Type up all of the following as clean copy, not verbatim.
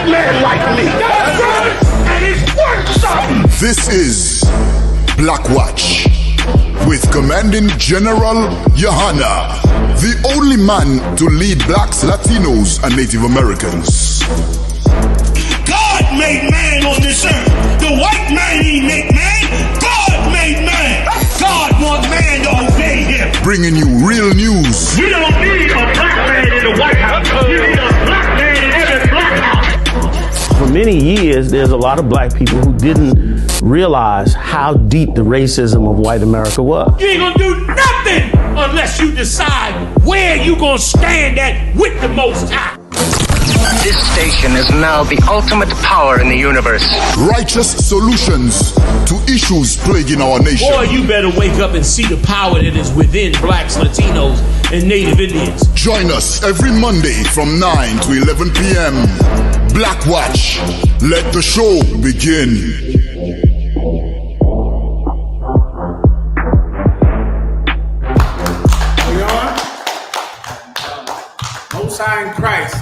white man like me. That's right. And it's worth something. This is BLACKWATCH with Commanding General Yahanna, the only man to lead blacks, Latinos, and Native Americans. God made man on this earth. The white man he made man. God made man. God wants man to obey him. Bringing you real news. We don't need a black man in the White House. You need a black man in every black house. For many years, there's a lot of black people who didn't realize how deep the racism of white America was. You ain't gonna do nothing unless you decide where you gonna stand at with the Most High. This station is now the ultimate power in the universe. Righteous solutions to issues plaguing our nation. Boy, you better wake up and see the power that is within blacks, Latinos, and Native Indians. Join us every Monday from 9 to 11 p.m. BLACKWATCH. Let the show begin. We on? Most High in Christ.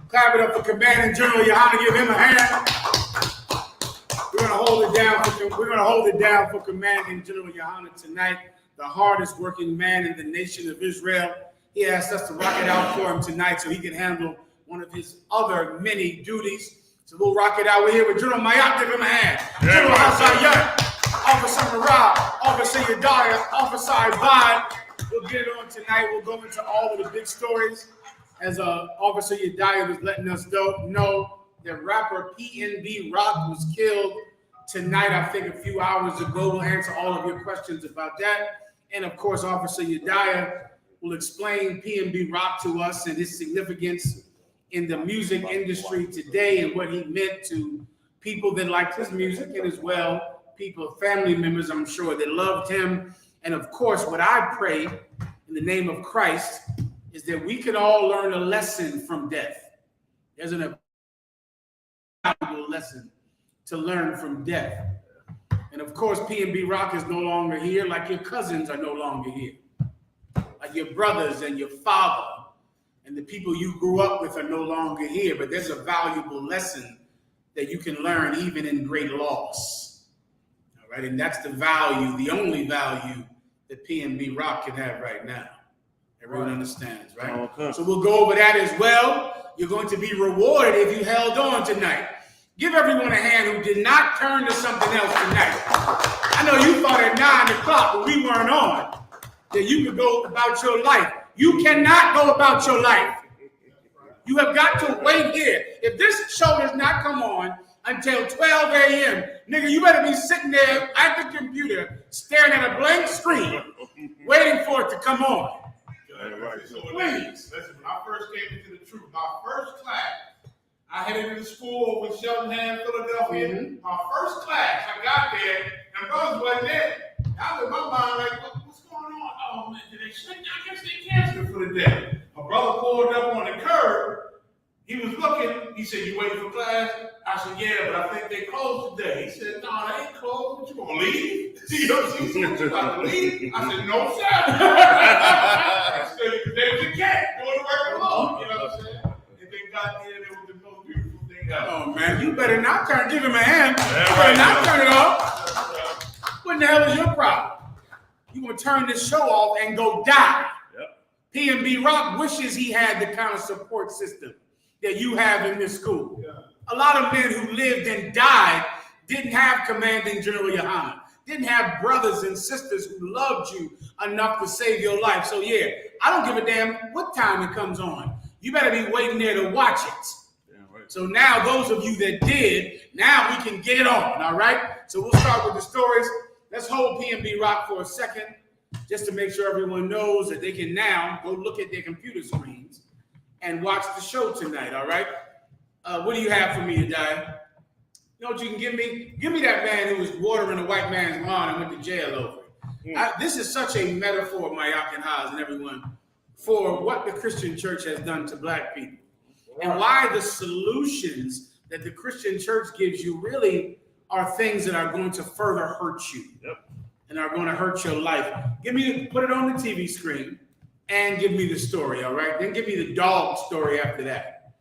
Clap it up for Commanding General Yahanna. Give him a hand. We're gonna hold it down for Commanding General Yahanna tonight, the hardest working man in the nation of Israel. He asked us to rock it out for him tonight so he can handle one of his other many duties. So we'll rock it out. We're here with General Mayat. Give him a hand. General Hassan, Officer Marab, Officer Yedaya, Officer Ibad. We'll get it on tonight. We'll go into all of the big stories. As Officer Yedaya was letting us know that rapper Pnbrock was killed tonight, I think a few hours ago. We'll answer all of your questions about that. And of course, Officer Yedaya will explain Pnbrock to us and his significance in the music industry today and what he meant to people that liked his music and as well, people, family members, I'm sure, that loved him. And of course, what I pray in the name of Christ is that we can all learn a lesson from death. There's an valuable lesson to learn from death. And of course, Pnbrock is no longer here, like your cousins are no longer here. Like your brothers and your father and the people you grew up with are no longer here, but there's a valuable lesson that you can learn even in great loss. All right, and that's the value, the only value that Pnbrock can have right now. Everyone understands, right? Okay. So we'll go over that as well. You're going to be rewarded if you held on tonight. Give everyone a hand who did not turn to something else tonight. I know you thought at 9 o'clock when we weren't on that you could go about your life. You cannot go about your life. You have got to wait here. If this show does not come on until 12 a.m., nigga, you better be sitting there at the computer staring at a blank screen waiting for it to come on. So please, listen, when I first came into the truth, my first class, I headed into school over in Cheltenham, Philadelphia. My first class, I got there, and brothers wasn't there. I was in my mind like, what's going on? Oh, man, did they shut down? I guess they canceled for the day. My brother pulled up on the curb. He was looking. He said, you waiting for class? I said, yeah, but I think they closed today. He said, no, they ain't closed. What, you gonna leave? You know, you about to leave? I said, no, sir. I said, they was a cat going to work alone. You know what I'm saying? And they got there, they were the most beautiful thing ever. Oh, man, you better not give him a hand. You better not turn it off. What in the hell is your problem? You gonna turn this show off and go die. Pnbrock wishes he had the kind of support system that you have in this school. A lot of men who lived and died didn't have Commanding General Yahanna, didn't have brothers and sisters who loved you enough to save your life. So yeah, I don't give a damn what time it comes on. You better be waiting there to watch it. So now those of you that did, now we can get it on, all right? So we'll start with the stories. Let's hold Pnbrock for a second, just to make sure everyone knows that they can now go look at their computer screens and watch the show tonight, all right? What do you have for me, Yedaya? You know what you can give me? Give me that man who was watering a white man's lawn and went to jail over it. This is such a metaphor, Mayak and Haas and everyone, for what the Christian church has done to black people. And why the solutions that the Christian church gives you really are things that are going to further hurt you and are going to hurt your life. Put it on the TV screen and give me the story, all right? Then give me the dog story after that.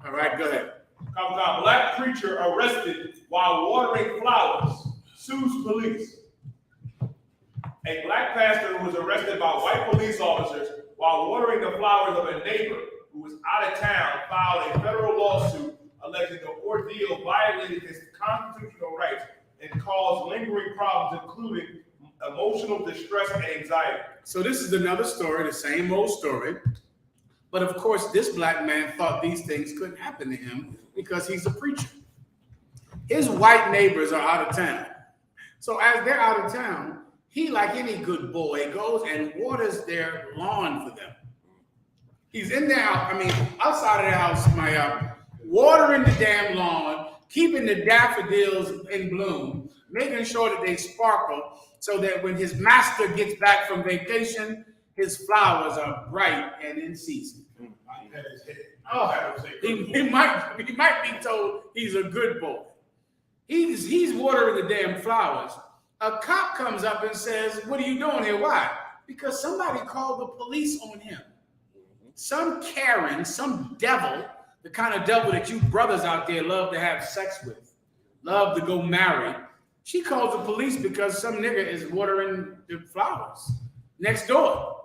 All right, go ahead. A black preacher arrested while watering flowers, sues police. A black pastor who was arrested by white police officers while watering the flowers of a neighbor who was out of town filed a federal lawsuit alleging the ordeal violated his constitutional rights and caused lingering problems, including emotional distress and anxiety. So this is another story, the same old story. But of course, this black man thought these things couldn't happen to him because he's a preacher. His white neighbors are out of town. So as they're out of town, he, like any good boy, goes and waters their lawn for them. He's in their house, outside of their house, watering the damn lawn, keeping the daffodils in bloom, making sure that they sparkle so that when his master gets back from vacation, his flowers are bright and in season. He might be told he's a good boy. He's watering the damn flowers. A cop comes up and says, "What are you doing here?" Why? Because somebody called the police on him. Some Karen, some devil, the kind of devil that you brothers out there love to have sex with, love to go marry. She calls the police because some nigga is watering the flowers next door.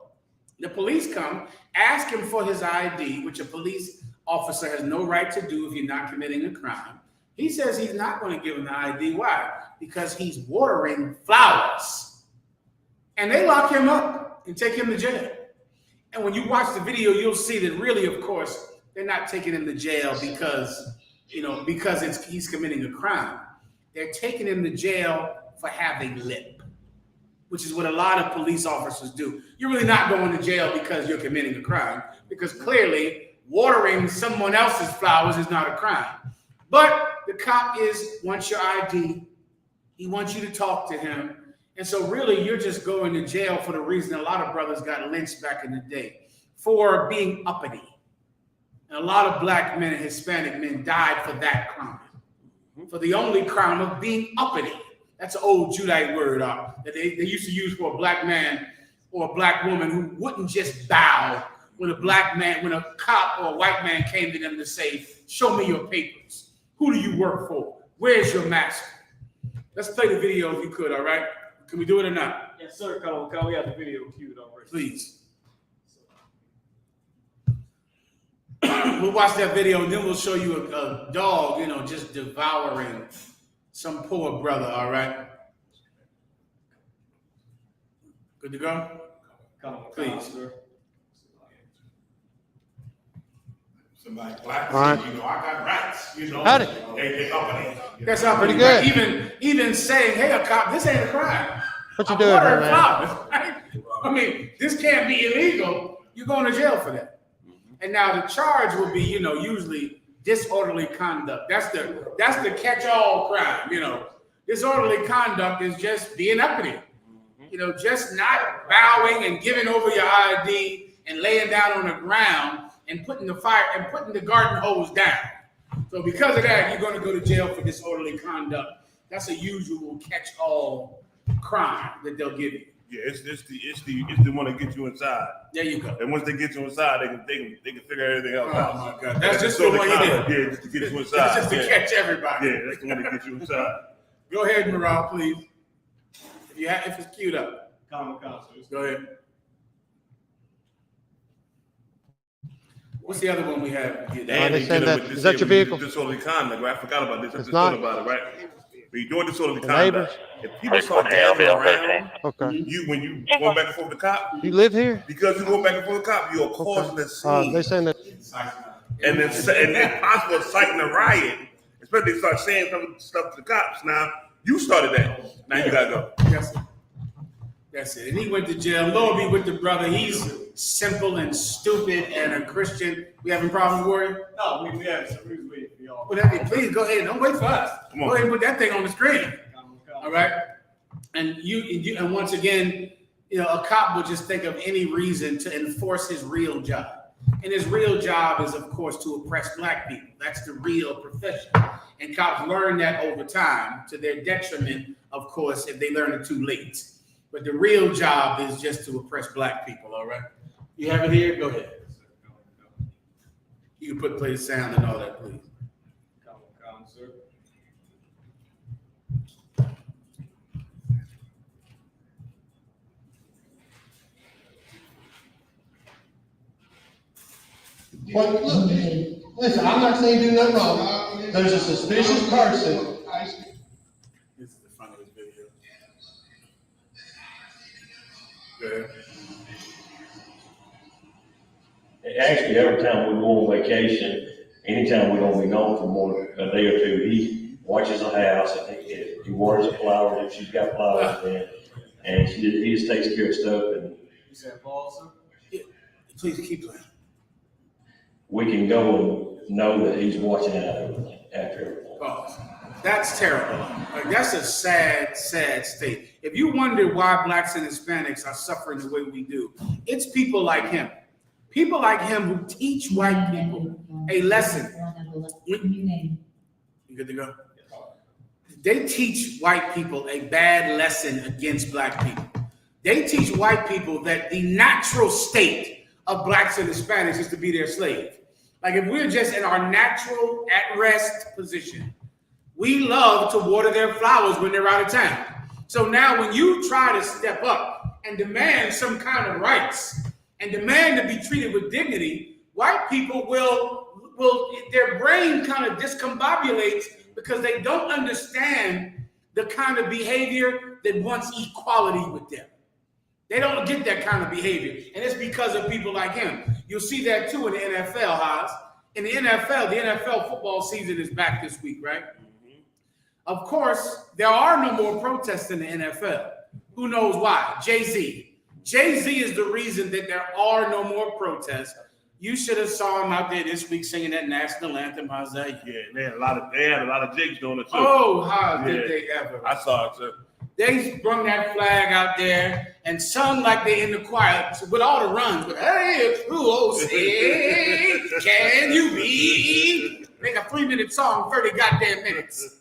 The police come, ask him for his ID, which a police officer has no right to do if you're not committing a crime. He says he's not going to give him the ID. Why? Because he's watering flowers. And they lock him up and take him to jail. And when you watch the video, you'll see that really, of course, they're not taking him to jail because he's committing a crime. They're taking him to jail for having lip, which is what a lot of police officers do. You're really not going to jail because you're committing a crime, because clearly watering someone else's flowers is not a crime. But the cop wants your ID. He wants you to talk to him. And so really, you're just going to jail for the reason a lot of brothers got lynched back in the day, for being uppity. And a lot of black men and Hispanic men died for that crime, for the only crime of being uppity. That's an old Judite word that they used to use for a black man or a black woman who wouldn't just bow when a cop or a white man came to them to say, "Show me your papers. Who do you work for? Where's your master?" Let's play the video if you could, all right? Can we do it or not? Yes, sir. Come on. We have the video queued already. Please. We'll watch that video and then we'll show you a dog, just devouring some poor brother, all right? Good to go? Come on, please. Sir. Somebody black, all right. I got rights, Howdy. They uppity. That's how pretty good. Even saying, "Hey, a cop, this ain't a crime." What you doing here, man? Flowers. This can't be illegal. You're going to jail for that. And now the charge will be, usually disorderly conduct. That's the catch-all crime. Disorderly conduct is just being uppity. Just not bowing and giving over your ID and laying down on the ground and putting the garden hose down. So because of that, you're going to go to jail for disorderly conduct. That's a usual catch-all crime that they'll give you. Yeah, it's the one that gets you inside. There you go. And once they get you inside, they can figure everything else out. Oh my God, that's just the one you did. Yeah, just to get you inside. Just to catch everybody. Yeah, that's the one that gets you inside. Go ahead, Moral, please. If it's queued up. Come. Go ahead. What's the other one we have? Is that your vehicle? Disorderly conduct, right? I forgot about this. I just thought about it, right? When you're doing disorderly conduct, if people start gathering around, when you going back and forth with the cop, you live here? Because you go back and forth with the cop, you're causing a scene. They saying that, and then possible inciting a riot, especially if they start saying some stuff to the cops. Now you started that. Now you gotta go. Yes, sir. That's it. And he went to jail. Lord be with the brother. He's simple and stupid and a Christian. We having problems, Warrior? No, we have some reason waiting for y'all. Well, please go ahead. Don't wait for us. Go ahead and put that thing on the screen. All right. And and once again, a cop will just think of any reason to enforce his real job. And his real job is, of course, to oppress black people. That's the real profession. And cops learn that over time, to their detriment, of course, if they learn it too late. But the real job is just to oppress black people, all right? You have it here? Go ahead. You can play the sound and all that, please. sir. Well, look, listen, I'm not saying do nothing wrong. There's a suspicious person. This is the front of his video. Good. Actually, every time we go on vacation, anytime we're gonna be gone for more than a day or two, he watches the house and he waters the flowers if she's got flowers in, and he just takes care of stuff. And You said Paul, sir? Yeah. Please keep playing. we can go and know that he's watching out after everything. Oh, that's terrible. Like, that's a sad, sad state. If you wonder why blacks and Hispanics are suffering the way we do, it's people like him. People like him who teach white people a lesson. You good to go? They teach white people a bad lesson against black people. They teach white people that the natural state of blacks and Hispanics is to be their slave. Like, if we're just in our natural at-rest position, we love to water their flowers when they're out of town. So now when you try to step up and demand some kind of rights and demand to be treated with dignity, white people will their brain kind of discombobulates because they don't understand the kind of behavior that wants equality with them. They don't get that kind of behavior. And it's because of people like him. You'll see that too in the NFL, Haas. In the NFL football season is back this week, right? Mm-hmm. Of course, there are no more protests in the NFL. Who knows why? Jay-Z. Jay-Z is the reason that there are no more protests. You should have saw him out there this week singing that national anthem. How's that? Yeah, they had a lot of jigs doing it too. Oh, how did they ever? I saw it too. They brung that flag out there and sung like they in the choir with all the runs. But hey, who say, can you be? Make a 3-minute song, 30 goddamn minutes.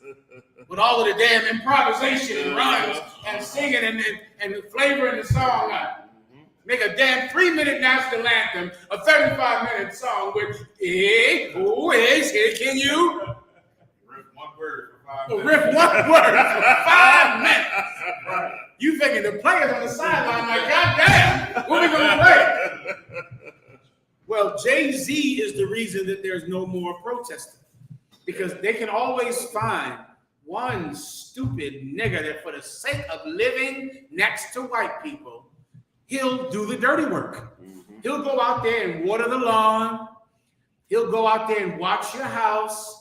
With all of the damn improvisation and runs and singing and flavoring the song up. Make a damn 3-minute national anthem, a 35-minute song with, hey, who is, can you? Riff one word for 5 minutes. Riff one word for 5 minutes. Right. You thinking the players on the sideline like, goddamn, what are we gonna play? Well, Jay-Z is the reason that there's no more protesting. Because they can always find one stupid nigger that for the sake of living next to white people, he'll do the dirty work. Mm-hmm. He'll go out there and water the lawn. He'll go out there and watch your house.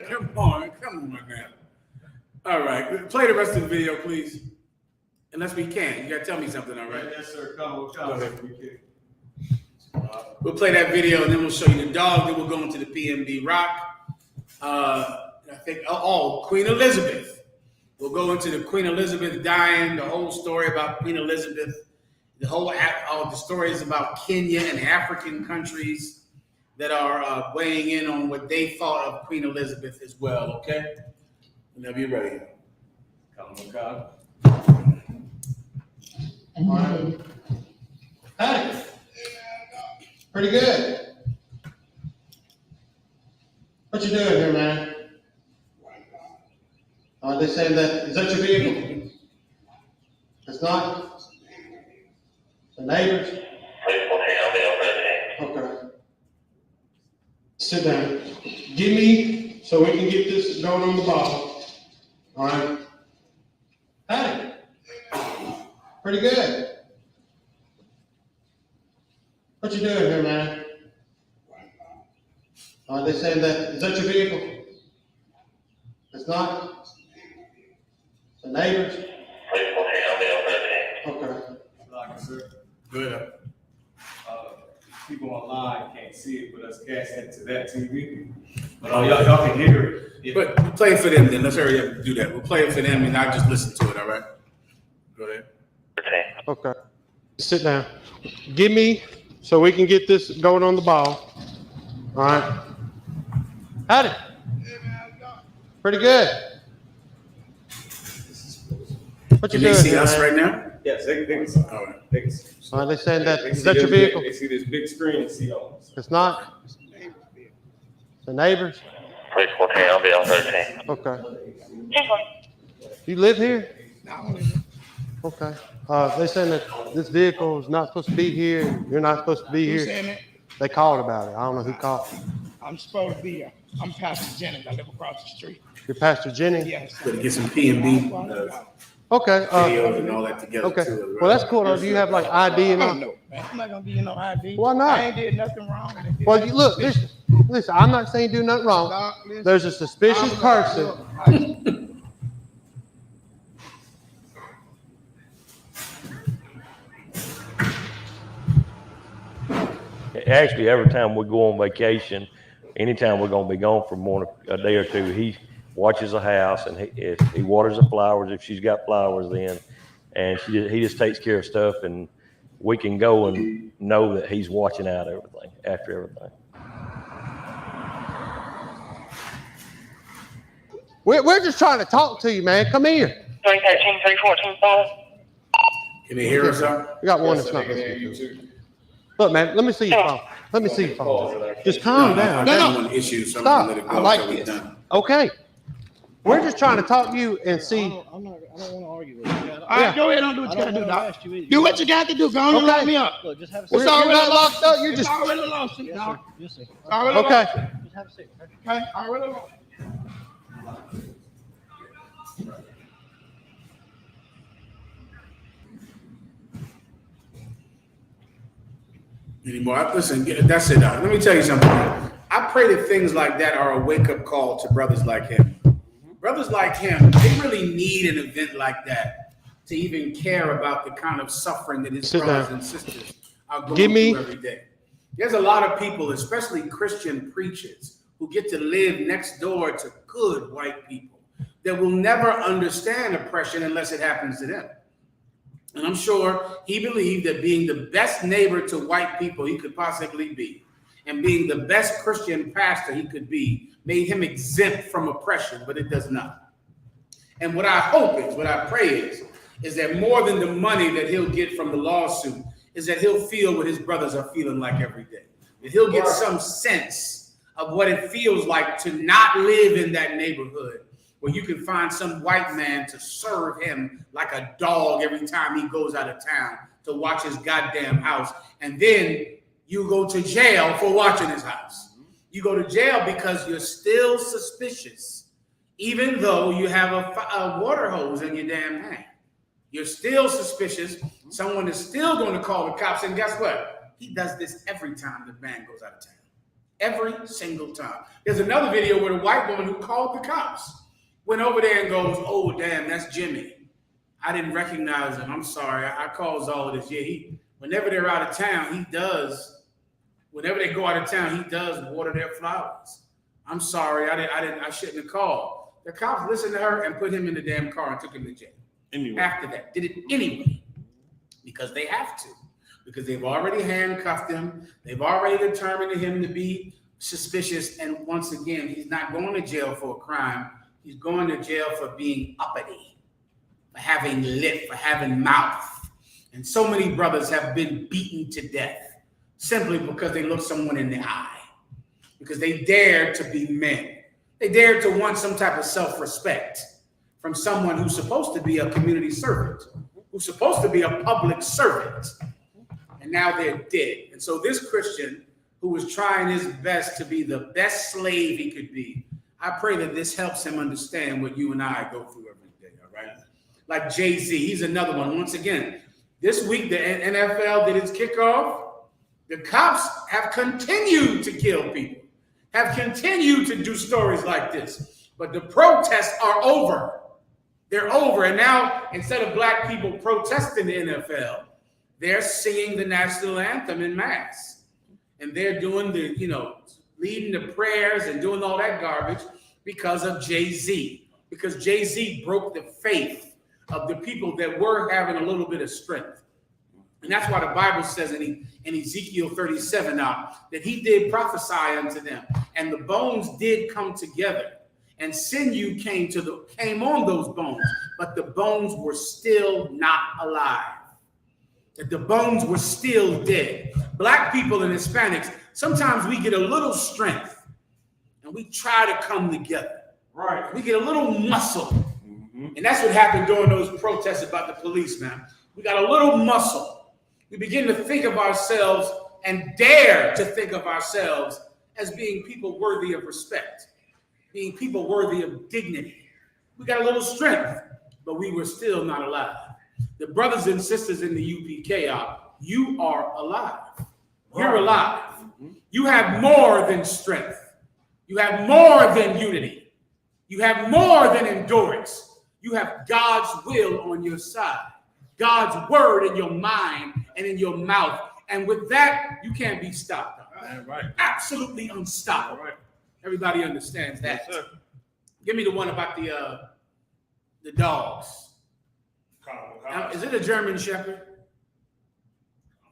Come on now. All right, play the rest of the video, please. Unless we can. You gotta tell me something, all right? Yes, sir. Come on, We'll play that video and then we'll show you the dog. Then we'll go into the Pnbrock. I think, Queen Elizabeth. We'll go into the Queen Elizabeth dying, the whole story about Queen Elizabeth, the stories about Kenya and African countries that are weighing in on what they thought of Queen Elizabeth as well, okay? Whenever you're ready. Come on, God. Right. Hey, pretty good. What you doing here, man? They say that, is that your vehicle? It's not? The neighbors? Okay. Sit down. Give me, so we can get this going on the ball. All right. Hey. Pretty good. What you doing here, man? Are they saying that, is that your vehicle? It's not? The neighbors? Okay. Good. People online can't see it, but us cast it to that TV. But y'all can hear it. Yeah. But play it for them then. Let's hurry up and do that. We'll play it for them and I'll just listen to it, all right? Go ahead. Okay. Sit down. Give me, so we can get this going on the ball. All right. Howdy. Pretty good. What you Can they doing see here, us man? right now? Yes, they can see. All right. They can see. Are they saying that, They is see that your this- vehicle? They see this big screen and see all this. It's not? The neighbors? 13. Okay. You live here? Okay. They saying that this vehicle is not supposed to be here. You're not supposed to be Who's here. saying it? They called about it. I don't know who called. I'm supposed to be here. I'm Pastor Jennings. I live across the street. You're Pastor Jennings? Yes. Better get some P&B Okay. videos and all that together Okay. too. Well, that's cool. Do you have like ID and all? No, man. I'm not gonna give you no ID. Why not? I ain't did nothing wrong. Well, you look, listen, I'm not saying do nothing wrong. There's a suspicious person. Actually, every time we go on vacation, anytime we're gonna be gone for more than a day or two, he watches the house and he waters the flowers if she's got flowers then, and he just takes care of stuff, and we can go and know that he's watching out after everything. We're just trying to talk to you, man. Come here. 313, 314, follow. Can they hear us out? We got one Yes, that's sir, not they can hear listening. you too. Look, man, let me see your phone. Let me see your phone. Just calm down. No. Issue, so I'm Stop. gonna let it I go like until we're this. done. Okay. We're just trying to talk to you and see. I don't want to argue with you. All right, go ahead and do what you gotta do, Doc. Do what you got to do. Go on and lock me up. Look, just have a We're seat. not locked up. You're It's just already a lawsuit, Yes, Doc. sir. Yes, sir. It's already a okay. lawsuit. Just have a seat. Okay, already a lawsuit. Anymore. Listen, that's it. Let me tell you something. I pray that things like that are a wake-up call to brothers like him. Brothers like him, they really need an event like that to even care about the kind of suffering that his brothers and sisters are going through every day. There's a lot of people, especially Christian preachers, who get to live next door to good white people that will never understand oppression unless it happens to them. And I'm sure he believed that being the best neighbor to white people he could possibly be, and being the best Christian pastor he could be, made him exempt from oppression, but it does not. And what I hope is, what I pray is that more than the money that he'll get from the lawsuit, is that he'll feel what his brothers are feeling like every day. That he'll get some sense of what it feels like to not live in that neighborhood where you can find some white man to serve him like a dog every time he goes out of town to watch his goddamn house. And then you go to jail for watching his house. You go to jail because you're still suspicious, even though you have a water hose in your damn hand. You're still suspicious. Someone is still going to call the cops. And guess what? He does this every time the man goes out of town. Every single time. There's another video where the white woman who called the cops went over there and goes, "Oh, damn, that's Jimmy. I didn't recognize him. I'm sorry. I caused all of this." Yeah, whenever they're out of town, whenever they go out of town, he does water their flowers. I'm sorry. I shouldn't have called. The cops listened to her and put him in the damn car and took him to jail. Anyway. After that, did it anyway, because they have to, because they've already handcuffed him. They've already determined him to be suspicious. And once again, he's not going to jail for a crime. He's going to jail for being uppity, for having lip, for having mouth. And so many brothers have been beaten to death simply because they look someone in the eye, because they dared to be men. They dared to want some type of self-respect from someone who's supposed to be a community servant, who's supposed to be a public servant. And now they're dead. And so this Christian who was trying his best to be the best slave he could be. I pray that this helps him understand what you and I go through every day, all right? Like Jay-Z, he's another one. Once again, this week the NFL did its kickoff. The cops have continued to kill people, have continued to do stories like this. But the protests are over. They're over. And now, instead of black people protesting the NFL, they're singing the national anthem in mass. And they're doing the, leading the prayers and doing all that garbage because of Jay-Z. Because Jay-Z broke the faith of the people that were having a little bit of strength. And that's why the Bible says in Ezekiel 37 now, that he did prophesy unto them. And the bones did come together. And sinew came on those bones. But the bones were still not alive. That the bones were still dead. Black people and Hispanics, sometimes we get a little strength. And we try to come together. Right. We get a little muscle. Mm-hmm. And that's what happened during those protests about the police, man. We got a little muscle. We begin to think of ourselves and dare to think of ourselves as being people worthy of respect, being people worthy of dignity. We got a little strength, but we were still not alive. The brothers and sisters in the UPK you are alive. You're alive. You have more than strength. You have more than unity. You have more than endurance. You have God's will on your side. God's word in your mind and in your mouth. And with that, you can't be stopped. Right. Absolutely unstoppable. Right. Everybody understands that. Yes, give me the one about the dogs. Now, is it a German Shepherd?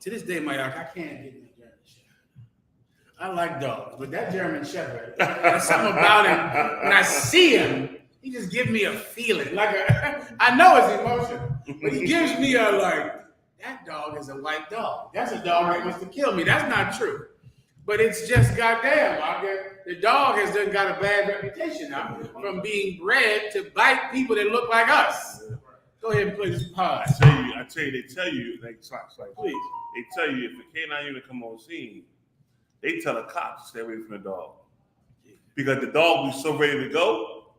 To this day, I can't get the German Shepherd. I like dogs, but that German Shepherd, there's something about him. When I see him, he just gives me a feeling. I know it's emotional, but he gives me that dog is a white dog. That's a dog that wants to kill me. That's not true. But it's just goddamn. The dog has done got a bad reputation now from being bred to bite people that look like us. Go ahead and play this pod. I tell you, they tell you, please. They tell you if the canine unit come on scene, they tell the cops to stay away from the dog. Because the dog was so ready to go,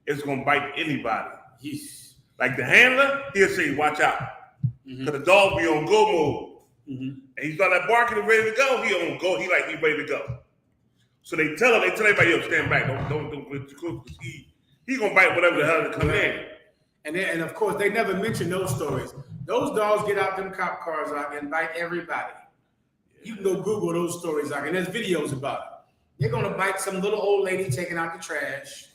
it's gonna bite anybody. Yes. Like the handler, he'll say, watch out. Because the dog be on go mode. And he start that barking and ready to go, he on go, he ready to go. So they tell everybody else, stand back, don't get too close, because he gonna bite whatever the hell that come in. And of course, they never mention those stories. Those dogs get out them cop cars and bite everybody. You can go Google those stories, and there's videos about it. They're gonna bite some little old lady taking out the trash.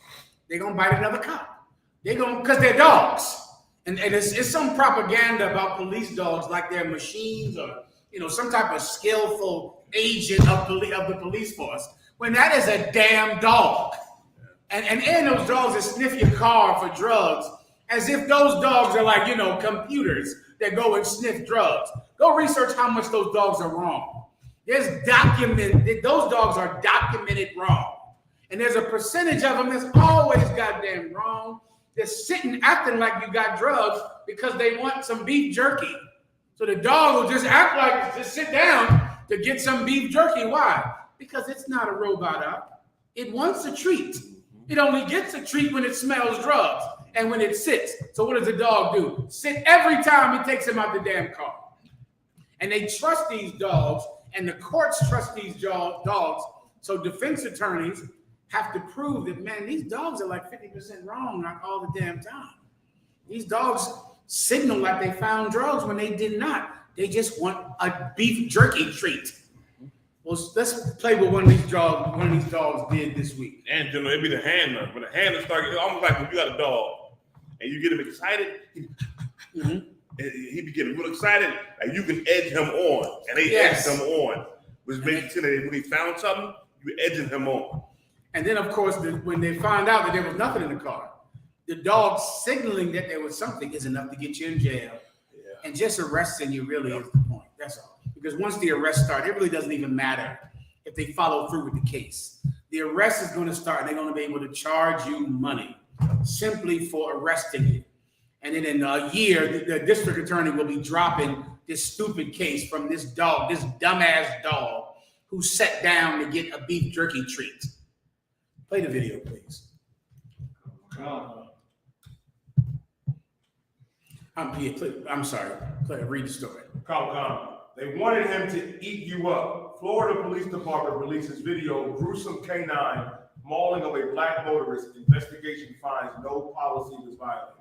They're gonna bite another cop. Because they're dogs. And it's some propaganda about police dogs like they're machines or some type of skillful agent of the police force. When that is a damn dog. And those dogs that sniff your car for drugs, as if those dogs are computers that go and sniff drugs. Go research how much those dogs are wrong. Those dogs are documented wrong. And there's a percentage of them that's always goddamn wrong. They're sitting acting like you got drugs because they want some beef jerky. So the dog will just act like, just sit down to get some beef jerky. Why? Because it's not a robot. It wants a treat. It only gets a treat when it smells drugs and when it sits. So what does the dog do? Sit every time it takes him out the damn car. And they trust these dogs, and the courts trust these dogs. So defense attorneys have to prove that, man, these dogs are 50% wrong all the damn time. These dogs signal like they found drugs when they did not. They just want a beef jerky treat. Well, let's play what one of these dogs did this week. And it'd be the handler. When the handler starts, almost like when you got a dog and you get him excited, he be getting real excited, and you can edge him on, and they edge him on, which makes it that when he found something, you edging him on. And then, of course, when they found out that there was nothing in the car, the dog signaling that there was something is enough to get you in jail. Yeah. And just arresting you really is the point. That's all. Because once the arrest starts, it really doesn't even matter if they follow through with the case. The arrest is going to start, and they're going to be able to charge you money simply for arresting you. And then in a year, the district attorney will be dropping this stupid case from this dog, this dumbass dog, who sat down to get a beef jerky treat. Play the video, please. I'm sorry. Read the story. They wanted him to eat you up. Florida Police Department releases video, gruesome canine mauling of a black motorist. Investigation finds no policy was violated.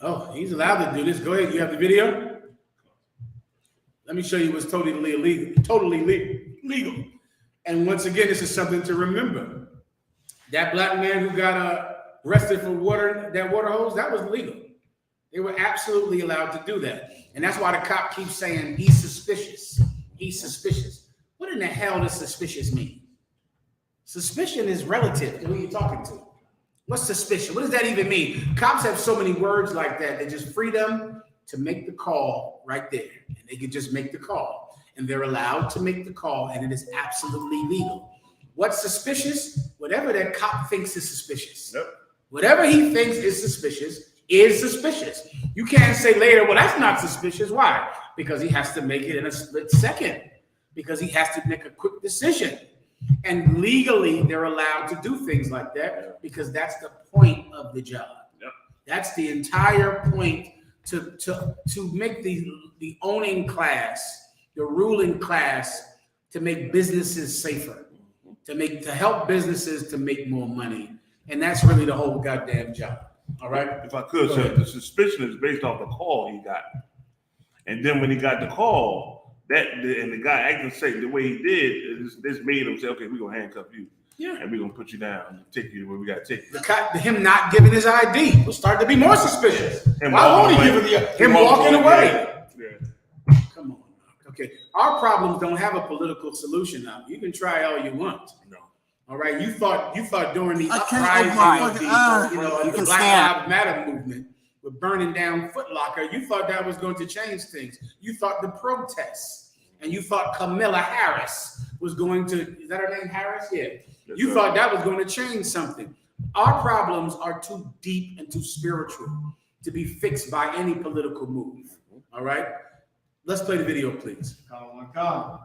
Oh, he's allowed to do this. Go ahead. You have the video? Let me show you what's totally illegal. Totally legal. And once again, this is something to remember. That black man who got arrested for that water hose, that was legal. They were absolutely allowed to do that. And that's why the cop keeps saying he's suspicious. He's suspicious. What in the hell does suspicious mean? Suspicion is relative to who you're talking to. What's suspicion? What does that even mean? Cops have so many words like that. They just free them to make the call right there. And they can just make the call. And they're allowed to make the call, and it is absolutely legal. What's suspicious? Whatever that cop thinks is suspicious. Yep. Whatever he thinks is suspicious. You can't say later, well, that's not suspicious. Why? Because he has to make it in a split second. Because he has to make a quick decision. And legally, they're allowed to do things like that because that's the point of the job. Yep. That's the entire point to make the owning class, the ruling class, to make businesses safer, to help businesses to make more money. And that's really the whole goddamn job. All right. If I could, sir, the suspicion is based off the call he got. And then when he got the call, and the guy acting safe the way he did, this made him say, okay, we're going to handcuff you. Yeah. And we're going to put you down and take you where we got to take you. Him not giving his ID will start to be more suspicious. Why won't he give him walking away? Yeah. Come on. Okay. Our problems don't have a political solution now. You can try all you want. No. All right. You thought during the uprising of the Black Lives Matter movement with burning down Foot Locker, you thought that was going to change things. You thought the protests, and you thought Kamala Harris was going to, is that her name, Harris? Yeah. You thought that was going to change something. Our problems are too deep and too spiritual to be fixed by any political move. All right? Let's play the video, please. Come.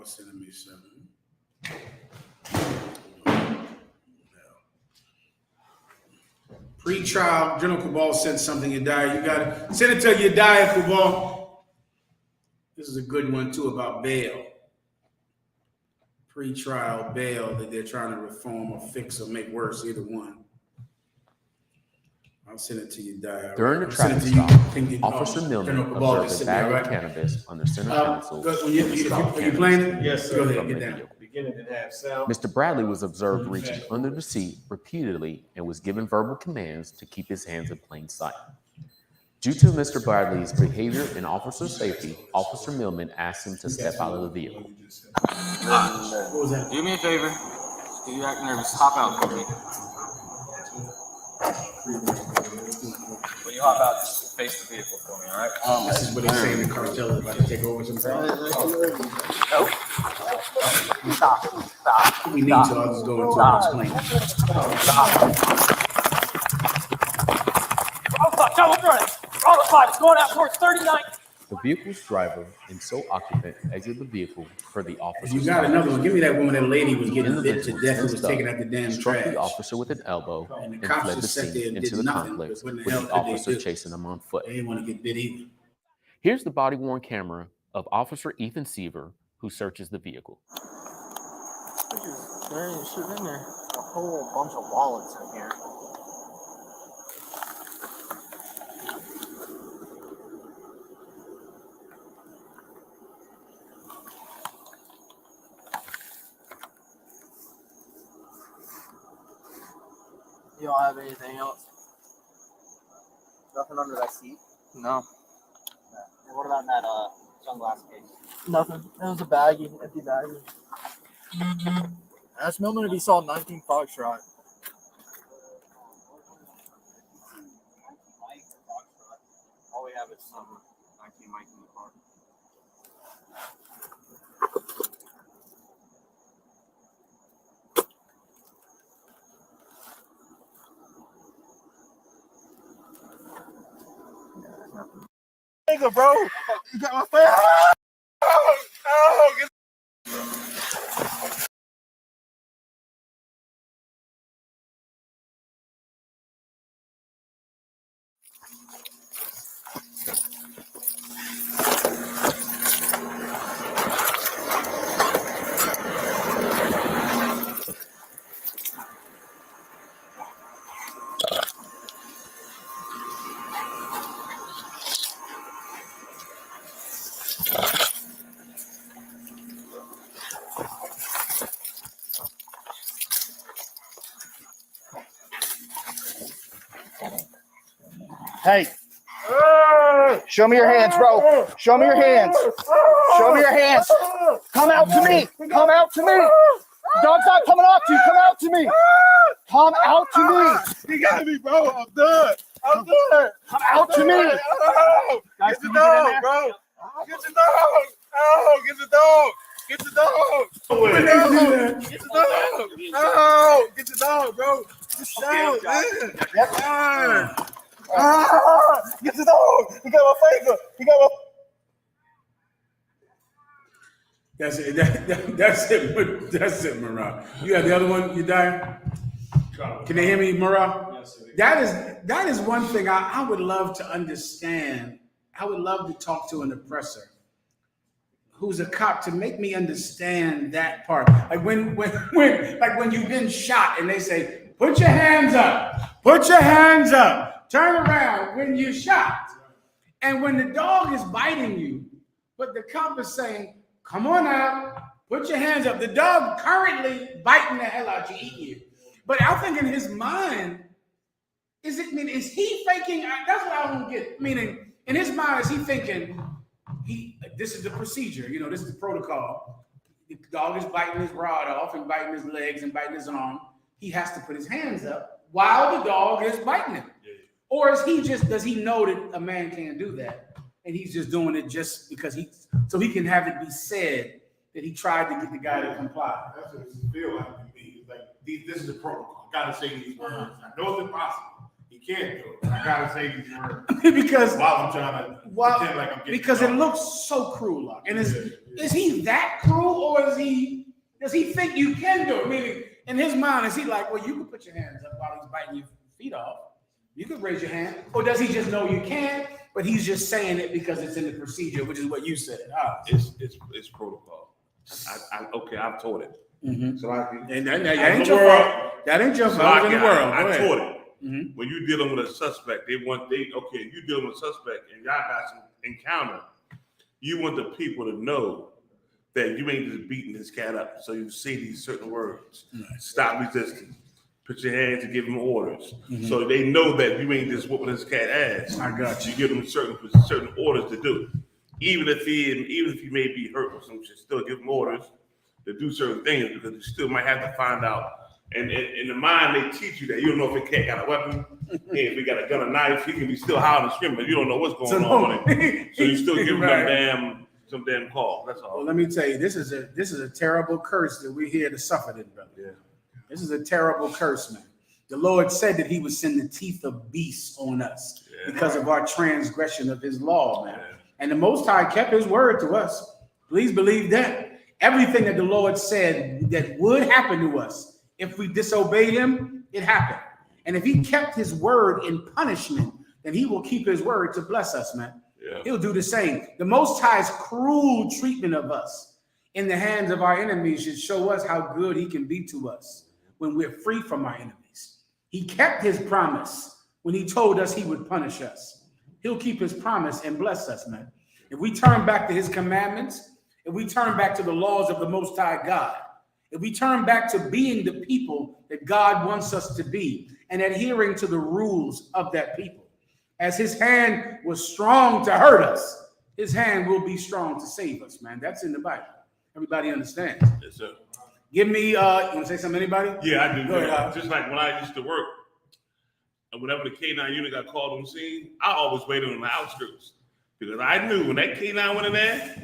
Sending me something. Pre-trial, General Cabal sent something, Yedaya. You got it. Send it to Yedaya, Cabal. This is a good one, too, about bail. Pre-trial bail that they're trying to reform or fix or make worse, either one. I'll send it to you, Dyer. During the traffic stop, Officer Millman observed a bag of cannabis on the center console. Are you playing? Yes, sir. Go ahead, get down. Beginning to have sound. Mr. Bradley was observed reaching under the seat repeatedly and was given verbal commands to keep his hands in plain sight. Due to Mr. Bradley's behavior and officer safety, Officer Millman asked him to step out of the vehicle. What was that? Do me a favor. If you act nervous, hop out for me. When you hop out, just face the vehicle for me, all right? This is what they're saying the cartel is about to take over some problems. Nope. Stop. We need to. I'll just go into and explain. Stop. Double running. Wrong side. It's going out towards 39. The vehicle's driver and occupant exited the vehicle for the officer. You got another one. Give me that woman. That lady was getting bit to death. Who was taking out the damn struck trash. the officer with an elbow and fled the scene into the complex with the officer chasing him on foot. They didn't want to get bit either. Here's the body-worn camera of Officer Ethan Seaver, who searches the vehicle. There ain't shit in there. A whole bunch of wallets in here. You don't have anything else? Nothing under that seat? No. What about in that sunglass case? Nothing. It was a baggie, empty baggie. Ask Millman if he saw 19 Foxtrot. All we have is some 19 Mike in the car. finger, bro. You got my finger. Oh, get Hey, show me your hands, bro. Show me your hands. Show me your hands. Come out to me. Come out to me. Dog's not coming out to you. Come out to me. Come out to me. You got me, bro. I'm done. I'm done. Come out to me. Oh, get the dog, bro. Get the dog. Oh, get the dog. Get the dog. Get the dog. Get the dog. Oh, get the dog, bro. Just shout, man. Get the dog. He got my finger. He got my. That's it. That's it, Mara. You got the other one? You dying? Can they hear me, Mara? Yes, that is one thing I would love to understand. I would love to talk to an oppressor who's a cop to make me understand that part. Like when you've been shot and they say, put your hands up, put your hands up, turn around when you're shot. And when the dog is biting you, but the cop is saying, come on out, put your hands up. The dog currently biting the hell out you, eating you. But I think in his mind, is he faking? That's what I don't get. Meaning, in his mind, is he thinking, this is the procedure, this is the protocol. The dog is biting his rod off and biting his legs and biting his arm. He has to put his hands up while the dog is biting him. Or does he know that a man can't do that? And he's just doing it just because so he can have it be said that he tried to get the guy to comply. That's what it feels like to me. It's like, this is the protocol. I gotta say these words. I know it's impossible. He can't do it. I gotta say these words. Because while I'm trying to pretend like I'm getting because it looks so cruel. And is he that cruel, or does he think you can do it? Meaning, in his mind, is he like, well, you can put your hands up while he's biting your feet off. You can raise your hand. Or does he just know you can, but he's just saying it because it's in the procedure, which is what you said. It's protocol. I've taught it. Mm-hmm. So that ain't your fault. That ain't your fault. In the world. I taught it. Mm-hmm. When you're dealing with a suspect, you're dealing with a suspect and y'all got some encounter. You want the people to know that you ain't just beating this cat up. So you say these certain words. Right. Stop resisting. Put your hands and give them orders. Mm-hmm. So they know that you ain't just whooping this cat ass. I got you. You give them certain orders to do. Even if he may be hurt or some shit, still give him orders to do certain things, because you still might have to find out. And in the mind, they teach you that you don't know if a cat got a weapon, if he got a gun or knife, he can be still howling and screaming, but you don't know what's going on with him. So you still give him some damn call. That's all. Well, let me tell you, this is a terrible curse that we're here to suffer, then, brother. Yeah. This is a terrible curse, man. The Lord said that he would send the teeth of beasts on us because of our transgression of his law, man. Yeah. And the Most High kept his word to us. Please believe that. Everything that the Lord said that would happen to us, if we disobeyed him, it happened. And if he kept his word in punishment, then he will keep his word to bless us, man. Yeah. He'll do the same. The Most High's cruel treatment of us in the hands of our enemies should show us how good he can be to us when we're free from our enemies. He kept his promise when he told us he would punish us. He'll keep his promise and bless us, man. If we turn back to his commandments, if we turn back to the laws of the Most High God, if we turn back to being the people that God wants us to be and adhering to the rules of that people, as his hand was strong to hurt us, his hand will be strong to save us, man. That's in the Bible. Everybody understands. Yes, sir. Give me, you want to say something, anybody? Yeah, I do. Go ahead. Just like when I used to work, and whenever the K9 unit got called on the scene, I always waited on the outskirts, because I knew when that K9 went in there,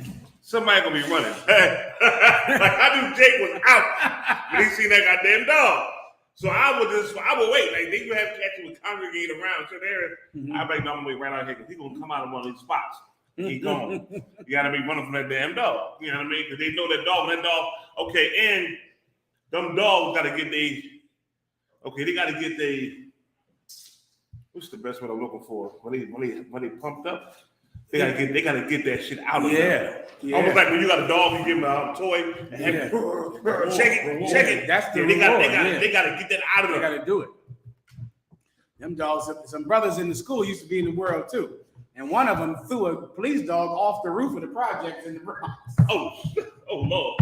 somebody gonna be running. Like I knew Jake was out when he seen that goddamn dog. So I would wait. Like they would have cats who would congregate around. So there, I'm like, no, I'm gonna wait right out here because he's gonna come out of one of these spots. he gone. You gotta be running from that damn dog. You know what I mean? Because they know that dog. Okay, and them dogs gotta get they gotta get they. What's the best word I'm looking for? When they pumped up, they gotta get that shit out of them. Yeah. Almost like when you got a dog, you give him a toy and have check it. That's the they gotta get that out of them. They gotta do it. Them dogs, some brothers in the school used to be in the world too. And one of them threw a police dog off the roof of the projects in the Bronx. Oh Lord.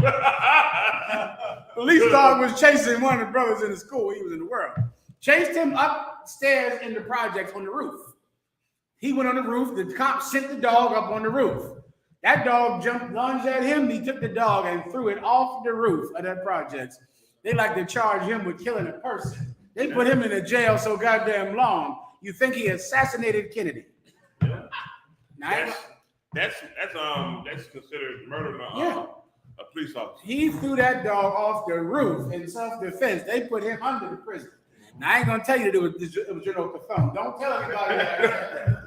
Police dog was chasing one of the brothers in the school when he was in the world. Chased him upstairs in the projects on the roof. He went on the roof. The cops sent the dog up on the roof. That dog lunged at him. He took the dog and threw it off the roof of that projects. They like to charge him with killing a person. They put him in a jail so goddamn long. You think he assassinated Kennedy? Yeah. That's considered murder by a police officer. He threw that dog off the roof in self-defense. They put him under the prison. Now I ain't gonna tell you that it was General Katham. Don't tell anybody that.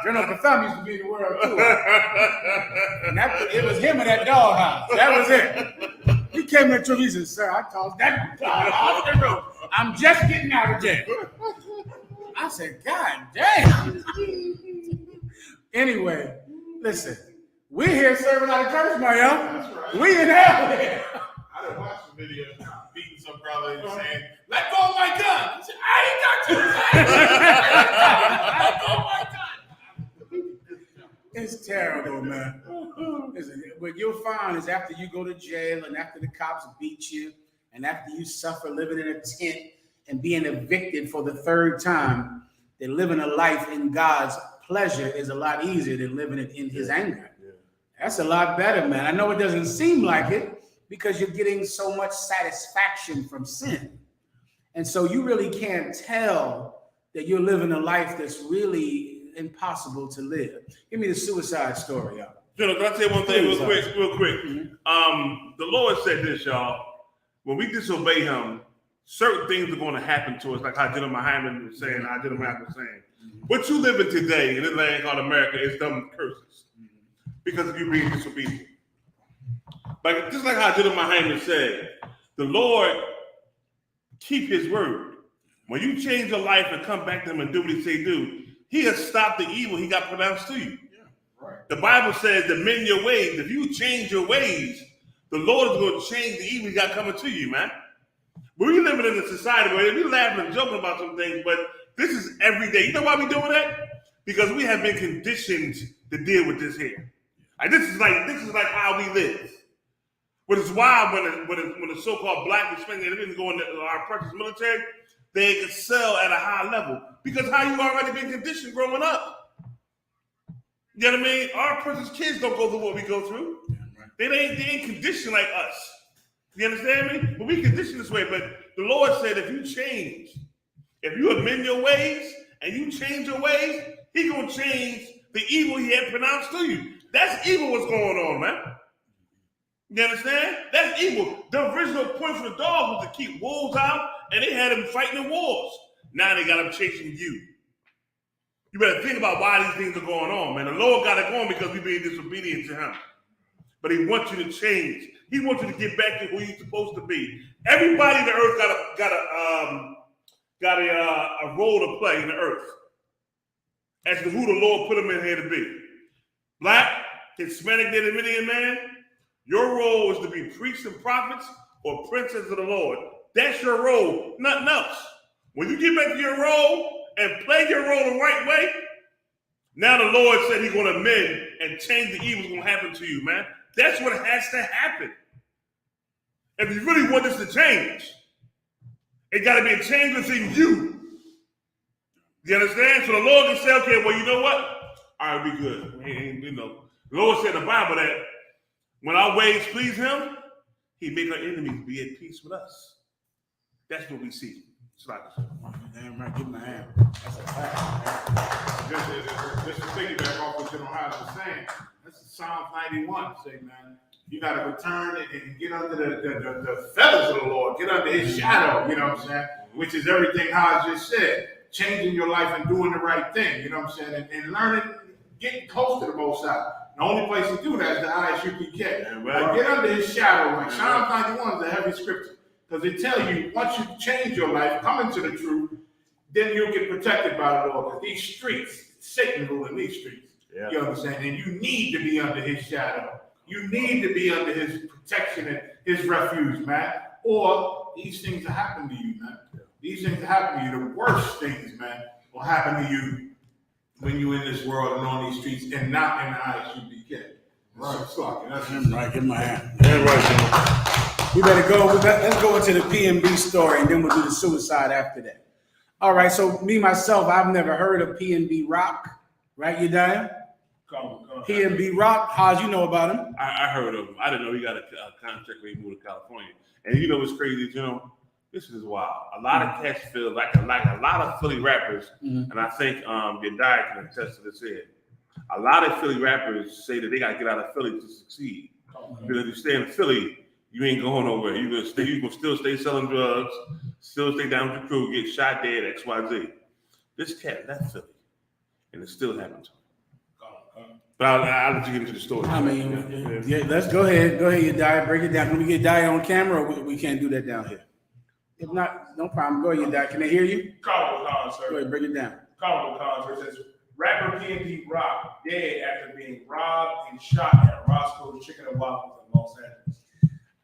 General Katham used to be in the world too. And it was him in that doghouse. That was it. He came in the truth. He said, "Sir, I tossed that dog off the roof. I'm just getting out of jail." I said, "God damn." Anyway, listen, we're here serving out of church, my young. That's right. We in hell here. I done watched some video beating some brother and saying, "Let go of my gun." He said, "I ain't got to." Let go of my gun. It's terrible, man. What you'll find is after you go to jail and after the cops beat you and after you suffer living in a tent and being evicted for the third time, that living a life in God's pleasure is a lot easier than living it in his anger. That's a lot better, man. I know it doesn't seem like it because you're getting so much satisfaction from sin. And so you really can't tell that you're living a life that's really impossible to live. Give me the suicide story, y'all. General, can I say one thing real quick? Mm-hmm. The Lord said this, y'all. When we disobey him, certain things are going to happen to us, like how General Muhammad was saying, What you live in today in this land called America is dumb curses because of you being disobedient. Like just like how General Muhammad said, the Lord keep his word. When you change your life and come back to him and do what he say do, he has stopped the evil he got pronounced to you. Right. The Bible says to mend your ways. If you change your ways, the Lord is going to change the evil he got coming to you, man. But we living in a society where we laughing and joking about some things, but this is every day. You know why we doing that? Because we have been conditioned to deal with this here. Like this is like how we live. But it's why when the so-called black Hispanic individuals go into our precious military, they excel at a high level because how you already been conditioned growing up. You know what I mean? Our precious kids don't go through what we go through. They ain't conditioned like us. You understand me? But we conditioned this way. But the Lord said, if you change, if you amend your ways and you change your ways, he gonna change the evil he had pronounced to you. That's evil what's going on, man. You understand? That's evil. The original point for the dog was to keep wolves out, and they had him fighting in wars. Now they got him chasing you. You better think about why these things are going on, man. The Lord got it going because we're being disobedient to him. But he wants you to change. He wants you to get back to who you're supposed to be. Everybody in the earth got a role to play in the earth as to who the Lord put them in here to be. Black, Hispanic, Native Indian man, your role is to be priests and prophets or princes of the Lord. That's your role, nothing else. When you get back to your role and play your role the right way, now the Lord said he's going to amend and change the evil that's going to happen to you, man. That's what has to happen. If you really want this to change, it got to be a change within you. You understand? So the Lord can say, okay, well, you know what? All right, we good. You know, the Lord said in the Bible that when our ways please him, he make our enemies be at peace with us. That's what we see. It's like, damn right, give my hand. That's a fact. Just to piggyback off what General Hyde was saying, this is Psalm 91. Say, man, you got to return and get under the feathers of the Lord, get under his shadow, you know what I'm saying? Which is everything Hyde just said. Changing your life and doing the right thing, you know what I'm saying? And learning getting close to the Most High. The only place to do that is the I.S.U.P.K. Right. Get under his shadow. Like Psalm 91 is a heavy scripture. Because they tell you, once you change your life, come into the truth, then you'll get protected by the Lord. Because these streets, Satan ruling these streets. Yeah. You understand? And you need to be under his shadow. You need to be under his protection and his refuge, man. Or these things will happen to you, man. These things will happen to you. The worst things, man, will happen to you when you're in this world and on these streets and not in the I.S.U.P.K. Right. So, that's right. Give my hand. Yeah, right. We better go. Let's go into the PNB story, and then we'll do the suicide after that. All right. So me myself, I've never heard of Pnbrock. Right, you Diane? Pnbrock. How's you know about him? I heard of him. I didn't know he got a contract when he moved to California. And you know what's crazy, this is wild. A lot of cats feel like a lot of Philly rappers, and I think your dad can attest to this here. A lot of Philly rappers say that they gotta get out of Philly to succeed. Because if you stay in Philly, you ain't going nowhere. You gonna still stay selling drugs, still stay down with the crew, get shot dead, XYZ. This cat left Philly, and it still happens. But I'll let you get into the story. I mean, yeah, let's go ahead. Go ahead, you die. Break it down. Can we get die on camera, or we can't do that down here? If not, no problem. Go ahead, you die. Can they hear you? Probable cause, sir. Go ahead, break it down. Probable cause, sir. It says rapper Pnbrock dead after being robbed and shot at Roscoes Chicken and Waffles in Los Angeles.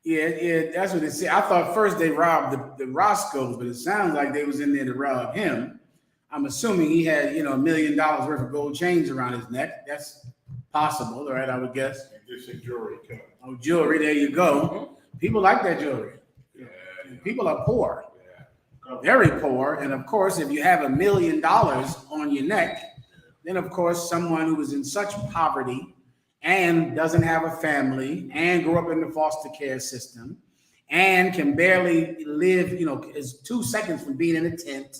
Yeah, that's what it said. I thought first they robbed the Roscoes, but it sounds like they was in there to rob him. I'm assuming he had, $1 million worth of gold chains around his neck. That's possible, right? I would guess. Just a jewelry. Oh, jewelry. There you go. People like that jewelry. Yeah. People are poor. Yeah. Very poor. And of course, if you have $1 million on your neck, then of course, someone who is in such poverty and doesn't have a family and grew up in the foster care system and can barely live, is 2 seconds from being in a tent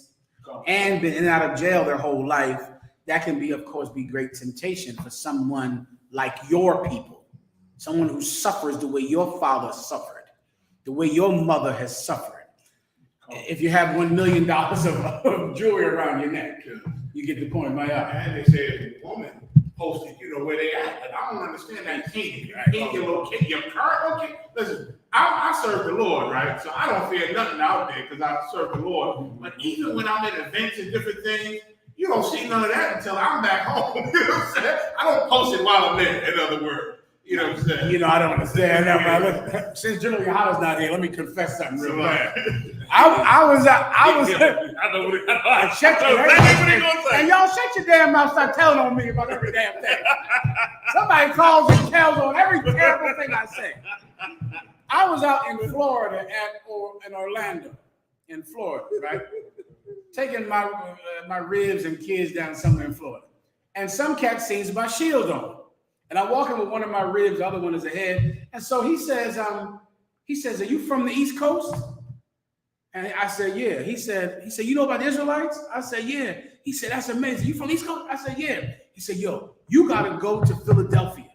and been in and out of jail their whole life, that can be, of course, be great temptation for someone like your people, someone who suffers the way your father suffered, the way your mother has suffered. If you have $1 million of jewelry around your neck, you get the point, my eye. And they said a woman posted, where they at. Like, I don't understand that. You can't locate your current location. Listen, I serve the Lord, right? So I don't fear nothing out there because I serve the Lord. But even when I'm at events and different things, you don't see none of that until I'm back home. You know what I'm saying? I don't post it while I'm there, in other words. You know what I'm saying? I don't understand that, man. Since GEN.YAHANNA's not here, let me confess something real quick. I checked it. And y'all shut your damn mouth, start telling on me about every damn thing. Somebody calls and tells on every terrible thing I say. I was out in Florida in Orlando, in Florida, right? Taking my ribs and kids down somewhere in Florida. And some cat sings my shield on. And I walk in with one of my ribs, the other one is ahead. And so he says, are you from the East Coast? And I said, yeah. He said, you know about the Israelites? I said, yeah. He said, that's amazing. You from the East Coast? I said, yeah. He said, yo, you got to go to Philadelphia.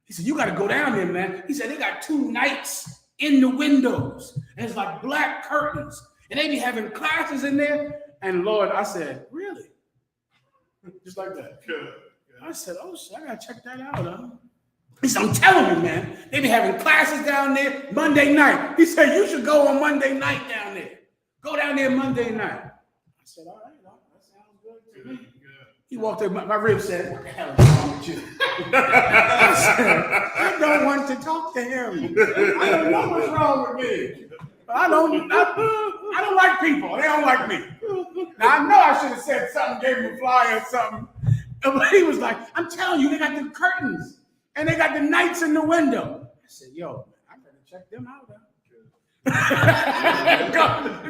He said, you got to go down there, man. He said, they got 2 nights in the windows. And it's like black curtains. And they be having classes in there. And Lord, I said, really? Just like that. Good. I said, oh, shit, I got to check that out, huh? He said, I'm telling you, man. They be having classes down there Monday night. He said, you should go on Monday night down there. Go down there Monday night. I said, all right, that sounds good to me. He walked in, my rib said, what the hell is wrong with you? I said, I don't want to talk to him. I don't know what's wrong with me. I don't like people. They don't like me. Now, I know I should have said something, gave him a flyer or something. But he was like, I'm telling you, they got the curtains and they got the nights in the window. I said, yo, I better check them out.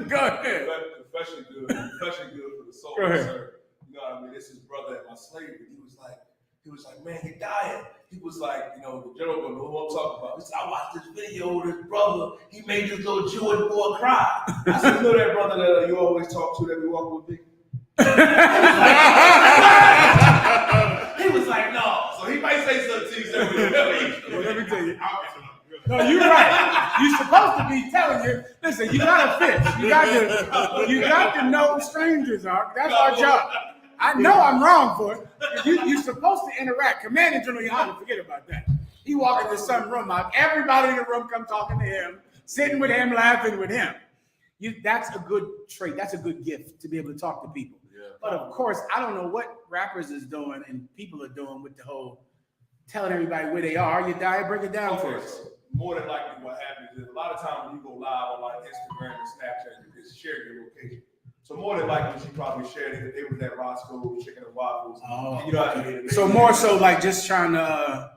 Go ahead. Confession good for the soul, sir. This is brother at my slavery. He was like, man, he dying. He was like, the general who I'm talking about. He said, I watched this video with his brother. He made this little Jewish boy cry. I said, you know that brother that you always talk to that be walking with me? He was like, no. So he might say something to you. Let me tell you. No, you're right. You're supposed to be telling you, listen, you gotta fish. You got to know who strangers are. That's our job. I know I'm wrong for it. You're supposed to interact. Commanding General Yohanna, forget about that. He walk into some room, everybody in the room come talking to him, sitting with him, laughing with him. That's a good trait. That's a good gift to be able to talk to people. Yeah. But of course, I don't know what rappers is doing and people are doing with the whole telling everybody where they are. You die, break it down for us. More than likely what happens is a lot of times when you go live on like Instagram and Snapchat, you just share your location. So more than likely she probably shared it. They was at Roscoes, chicken and waffles. Oh, you know what I mean? So more so like just trying to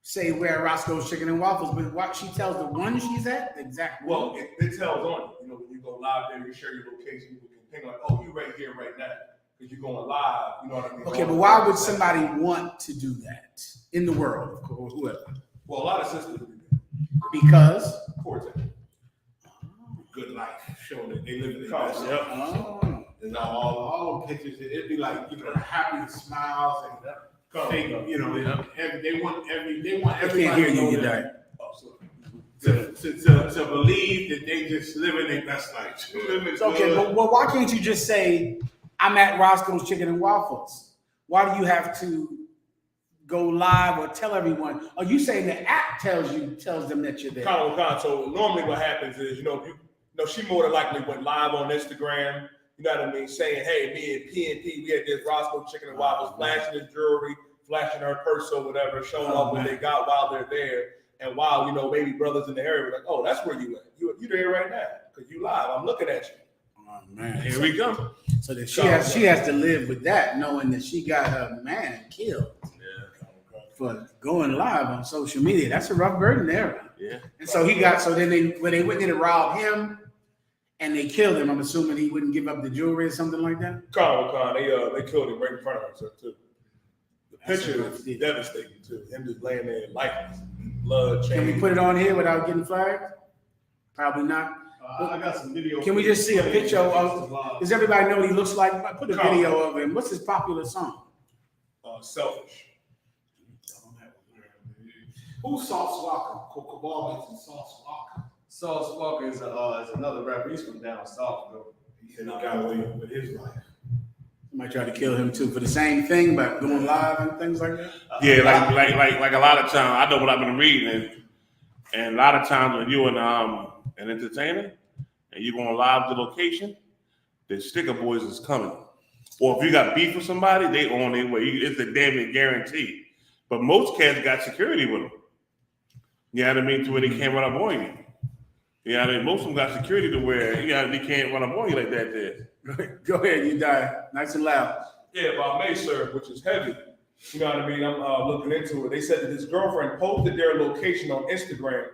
say where Roscoe's chicken and waffles, but what she tells the one she's at, the exact one. Well, it tells on you. You know, when you go live there, you share your location, people can think like, oh, you right here right now. Because you're going live, you know what I mean? Okay, but why would somebody want to do that in the world, of course, whoever? Well, a lot of sisters do that. Because? Good life. Showing that they live in the best. Yep. Oh. And all the pictures, it'd be like, happy smiles and fake, they want everybody can't hear you, to believe that they just living their best life. Okay, but why can't you just say, I'm at Roscoe's Chicken and Waffles? Why do you have to go live or tell everyone? Are you saying the app tells them that you're there? So normally what happens is, she more than likely went live on Instagram, you know what I mean, saying, hey, me and PNP, we had this Roscoe's Chicken and Waffles, flashing his jewelry, flashing her purse or whatever, showing off what they got while they're there. And while, maybe brothers in the area were like, oh, that's where you at. You there right now because you live. I'm looking at you. Oh, man. Here we go. So that she has to live with that, knowing that she got her man killed for going live on social media. That's a rough burden there. Yeah. And so then they went in and robbed him and they killed him. I'm assuming he wouldn't give up the jewelry or something like that. They killed him right in front of her too. The picture is devastating too. Him just laying there lifeless, blood. Can we put it on here without getting flagged? Probably not. I got some video. Can we just see a picture of? Does everybody know what he looks like? Put a video of him. What's his popular song? Selfish. Who's Sauce Walker? Coco Ball mentioned Sauce Walker. Sauce Walker is another rapper. He's from down south, though. He said he got away with his life. Somebody tried to kill him too for the same thing, by going live and things like that. Yeah, like a lot of times. I know what I've been reading, and a lot of times when you're an entertainer and you're going live the location, the sticker boys is coming. Or if you got beef with somebody, they on their way. It's a damn near guarantee. But most cats got security with them. You know what I mean? To where they can't run up on you. You know what I mean? Most of them got security to where they can't run up on you like that there. Go ahead, you die. Nice and loud. Yeah, by Macer, which is heavy. You know what I mean? I'm looking into it. They said that his girlfriend posted their location on Instagram.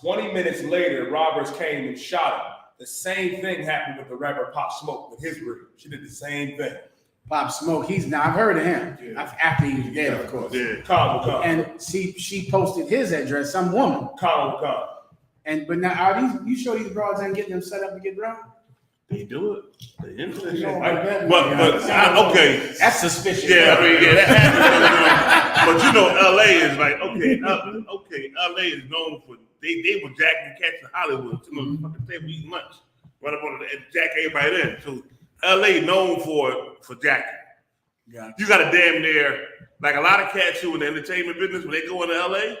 20 minutes later, robbers came and shot him. The same thing happened with the rapper Pop Smoke with his rig. She did the same thing. Pop Smoke, I've heard of him. Yeah. After he was dead, of course. Yeah, and she posted his address, some woman. But now, you sure these broads ain't getting them set up to get drowned? They do it. They into that shit. Okay. That's suspicious. Yeah, I mean, that happens. But LA is like, LA is known for they were jacking cats in Hollywood. Fucking table eating lunch. Run up on it and jack everybody in. So LA known for jacking. Gotcha. You got a damn near, like a lot of cats who in the entertainment business, when they go into LA,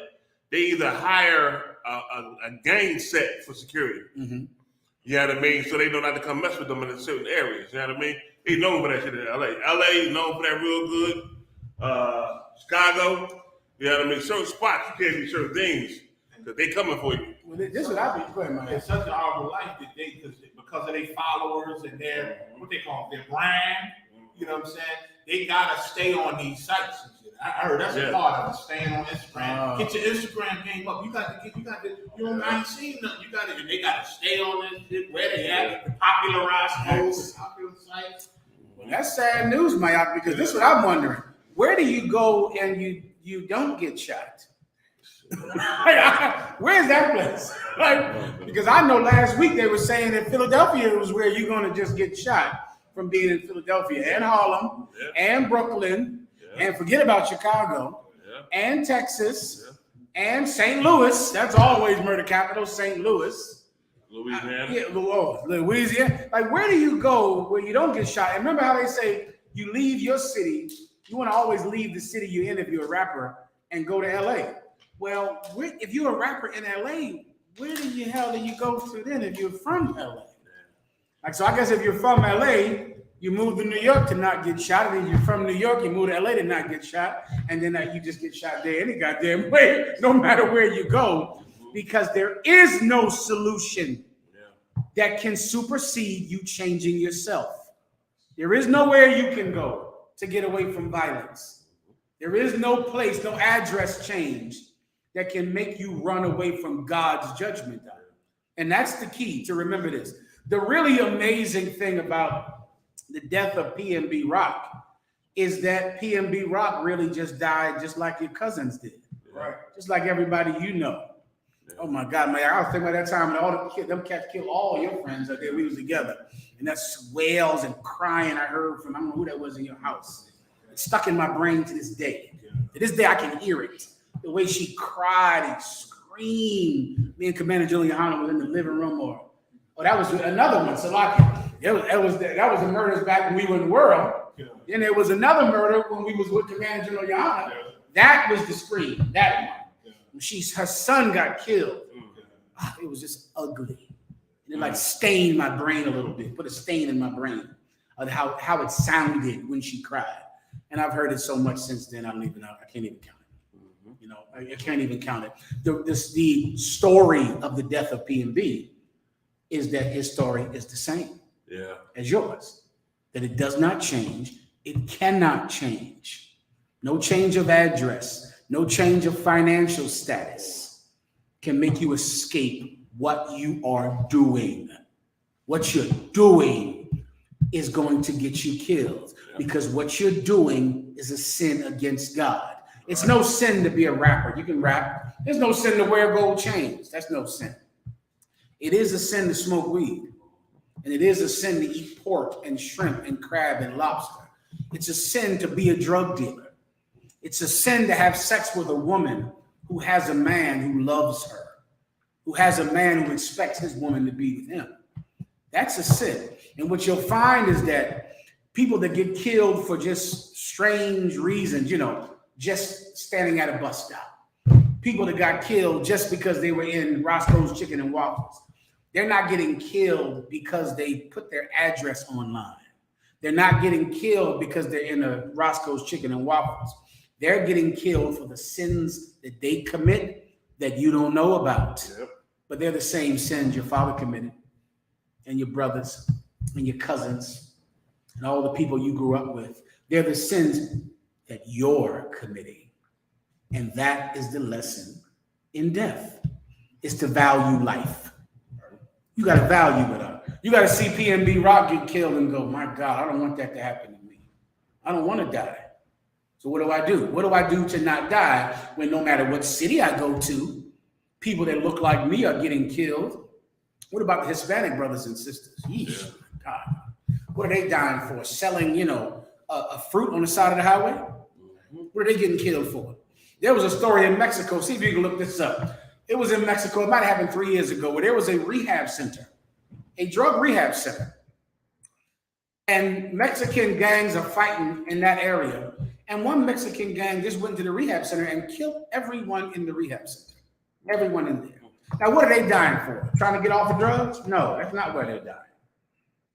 they either hire a gang set for security. Mm-hmm. You know what I mean? So they know not to come mess with them in certain areas. You know what I mean? They known for that shit in LA. LA is known for that real good. Chicago, you know what I mean? Certain spots, you can't do certain things because they coming for you. Well, this is what I be putting my. It's such a horrible life that because of their followers and their, what they call it, their brand, you know what I'm saying? They gotta stay on these sites and shit. I heard that's a part of it, staying on Instagram. Get your Instagram game up. I ain't seen nothing. They gotta stay on this shit, where they at, the popularized hosts, the popular sites. Well, that's sad news, Mayok, because this is what I'm wondering. Where do you go and you don't get shot? Where's that place? Because I know last week they were saying that Philadelphia was where you're going to just get shot from being in Philadelphia and Harlem and Brooklyn and forget about Chicago and Texas and St. Louis. That's always murder capital, St. Louis. Louisiana. Louisiana. Like, where do you go where you don't get shot? And remember how they say You leave your city. You want to always leave the city you're in if you're a rapper and go to LA. Well, if you're a rapper in LA, where the hell do you go to then if you're from LA? Like, so I guess if you're from LA, you move to New York to not get shot. And if you're from New York, you move to LA to not get shot. And then you just get shot there any goddamn way, no matter where you go, because there is no solution that can supersede you changing yourself. There is nowhere you can go to get away from violence. There is no place, no address change that can make you run away from God's judgment. And that's the key to remember this. The really amazing thing about the death of Pnbrock is that Pnbrock really just died just like your cousins did. Right. Just like everybody you know. Oh my God, man. I was thinking about that time when all the kids, them cats killed all your friends out there. We was together. And that's wails and crying I heard from, I don't know who that was in your house. It's stuck in my brain to this day. To this day, I can hear it. The way she cried and screamed. Me and Commander GEN.YAHANNA was in the living room, or that was another one. So like, that was the murders back when we were in the world. Then there was another murder when we was with Commander GEN.YAHANNA. That was the scream. That one. When her son got killed. It was just ugly. And it like stained my brain a little bit. Put a stain in my brain of how it sounded when she cried. And I've heard it so much since then. I can't even count it. You know, I can't even count it. The story of the death of PNB is that his story is the same as yours. That it does not change. It cannot change. No change of address, no change of financial status can make you escape what you are doing. What you're doing is going to get you killed because what you're doing is a sin against God. It's no sin to be a rapper. You can rap. There's no sin to wear gold chains. That's no sin. It is a sin to smoke weed. And it is a sin to eat pork and shrimp and crab and lobster. It's a sin to be a drug dealer. It's a sin to have sex with a woman who has a man who loves her, who has a man who expects his woman to be with him. That's a sin. And what you'll find is that people that get killed for just strange reasons, you know, just standing at a bus stop, people that got killed just because they were in Roscoe's Chicken and Waffles, they're not getting killed because they put their address online. They're not getting killed because they're in a Roscoe's Chicken and Waffles. They're getting killed for the sins that they commit that you don't know about. But they're the same sins your father committed, and your brothers, and your cousins, and all the people you grew up with. They're the sins that you're committing. And that is the lesson in death, is to value life. You got to value it up. You got to see Pnbrock get killed and go, my God, I don't want that to happen to me. I don't want to die. So what do I do? What do I do to not die when no matter what city I go to, people that look like me are getting killed? What about the Hispanic brothers and sisters? Yeesh, God. What are they dying for? Selling, you know, a fruit on the side of the highway? What are they getting killed for? There was a story in Mexico. See if you can look this up. It was in Mexico. It might have happened 3 years ago, where there was a rehab center, a drug rehab center. And Mexican gangs are fighting in that area. And one Mexican gang just went to the rehab center and killed everyone in the rehab center. Everyone in there. Now, what are they dying for? Trying to get off of drugs? No, that's not where they're dying.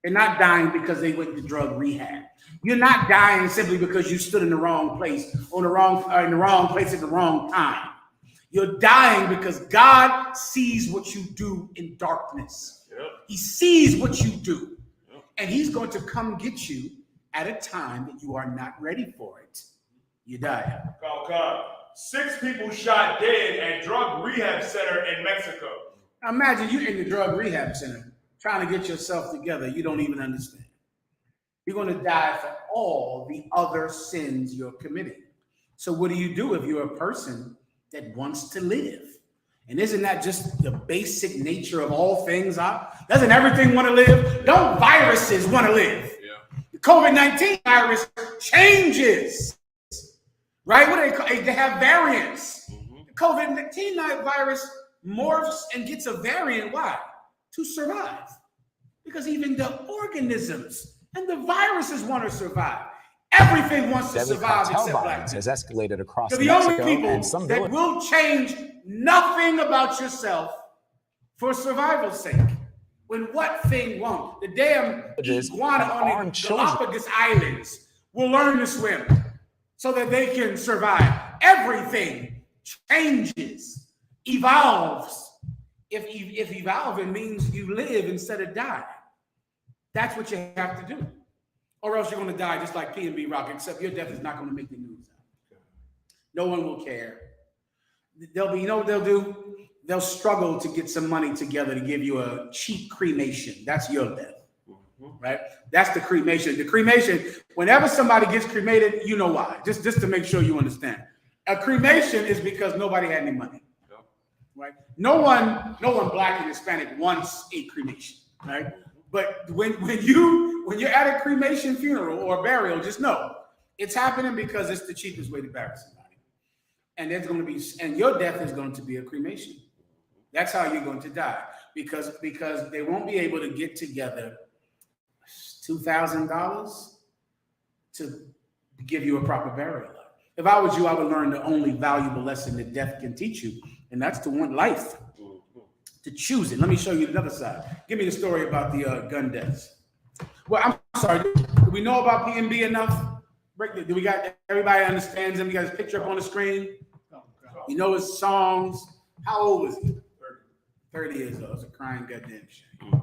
They're not dying because they went to drug rehab. You're not dying simply because you stood in the wrong place, in the wrong place at the wrong time. You're dying because God sees what you do in darkness. He sees what you do. And he's going to come get you at a time that you are not ready for it. You die. Come. 6 people shot dead at drug rehab center in Mexico. Now imagine you in the drug rehab center trying to get yourself together. You don't even understand. You're going to die for all the other sins you're committing. So what do you do if you're a person that wants to live? And isn't that just the basic nature of all things? Doesn't everything want to live? Don't viruses want to live? The COVID-19 virus changes, right? What do they call it? They have variants. The COVID-19 virus morphs and gets a variant. Why? To survive. Because even the organisms and the viruses want to survive. Everything wants to Deadly survive cartel except black violence people. has escalated across They're the only Mexico people and some that villages. will change nothing about yourself for survival's sake. When what thing won't? The damn iguana on the Galapagos Islands will learn to swim so that they can survive. Everything changes, evolves. If evolving means you live instead of die, that's what you have to do. Or else you're going to die just like Pnbrock, except your death is not going to make the news. No one will care. They'll be, you know what they'll do? They'll struggle to get some money together to give you a cheap cremation. That's your death, right? That's the cremation. The cremation, whenever somebody gets cremated, you know why. Just to make sure you understand. A cremation is because nobody had any money, right? No one black and Hispanic wants a cremation, right? But when you're at a cremation funeral or burial, just know it's happening because it's the cheapest way to bury somebody. And there's going to be, and your death is going to be a cremation. That's how you're going to die, because they won't be able to get together $2,000 to give you a proper burial. If I was you, I would learn the only valuable lesson that death can teach you, and that's to want life. To choose it. Let me show you the other side. Give me the story about the gun deaths. Well, I'm sorry. Do we know about PNB enough? Do we got everybody understands him? You got his picture up on the screen. You know his songs. How old is he? 30 years old. It's a crying goddamn shame. A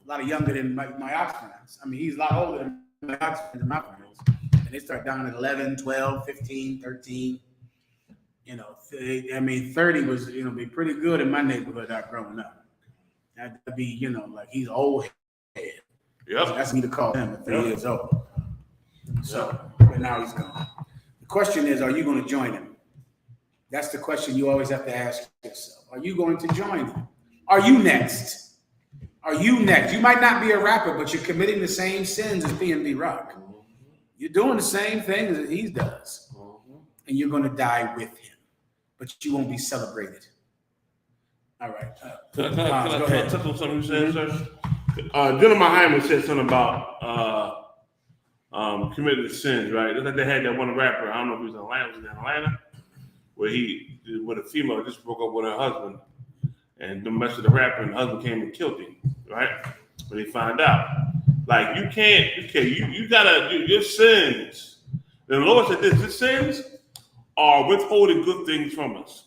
lot of younger than my Ox friends. I mean, he's a lot older than my Ox friends and my friends. And they start down at 11, 12, 15, 13. You know, 30 was, be pretty good in my neighborhood out growing up. That'd be, like he's old head. Yep. That's me to call him at 3 years old. So, but now he's gone. The question is, are you going to join him? That's the question you always have to ask yourself. Are you going to join him? Are you next? Are you next? You might not be a rapper, but you're committing the same sins as Pnbrock. You're doing the same things that he does. And you're going to die with him. But you won't be celebrated. All right. Can I touch on something you said, sir? GEN.YAHANNA said something about committing sins, right? Just like they had that one rapper, I don't know if he was in Atlanta, where a female just broke up with her husband and the mess with the rapper, and the husband came and killed him, right? When he found out. Like, you gotta do your sins. The Lord said this, your sins are withholding good things from us.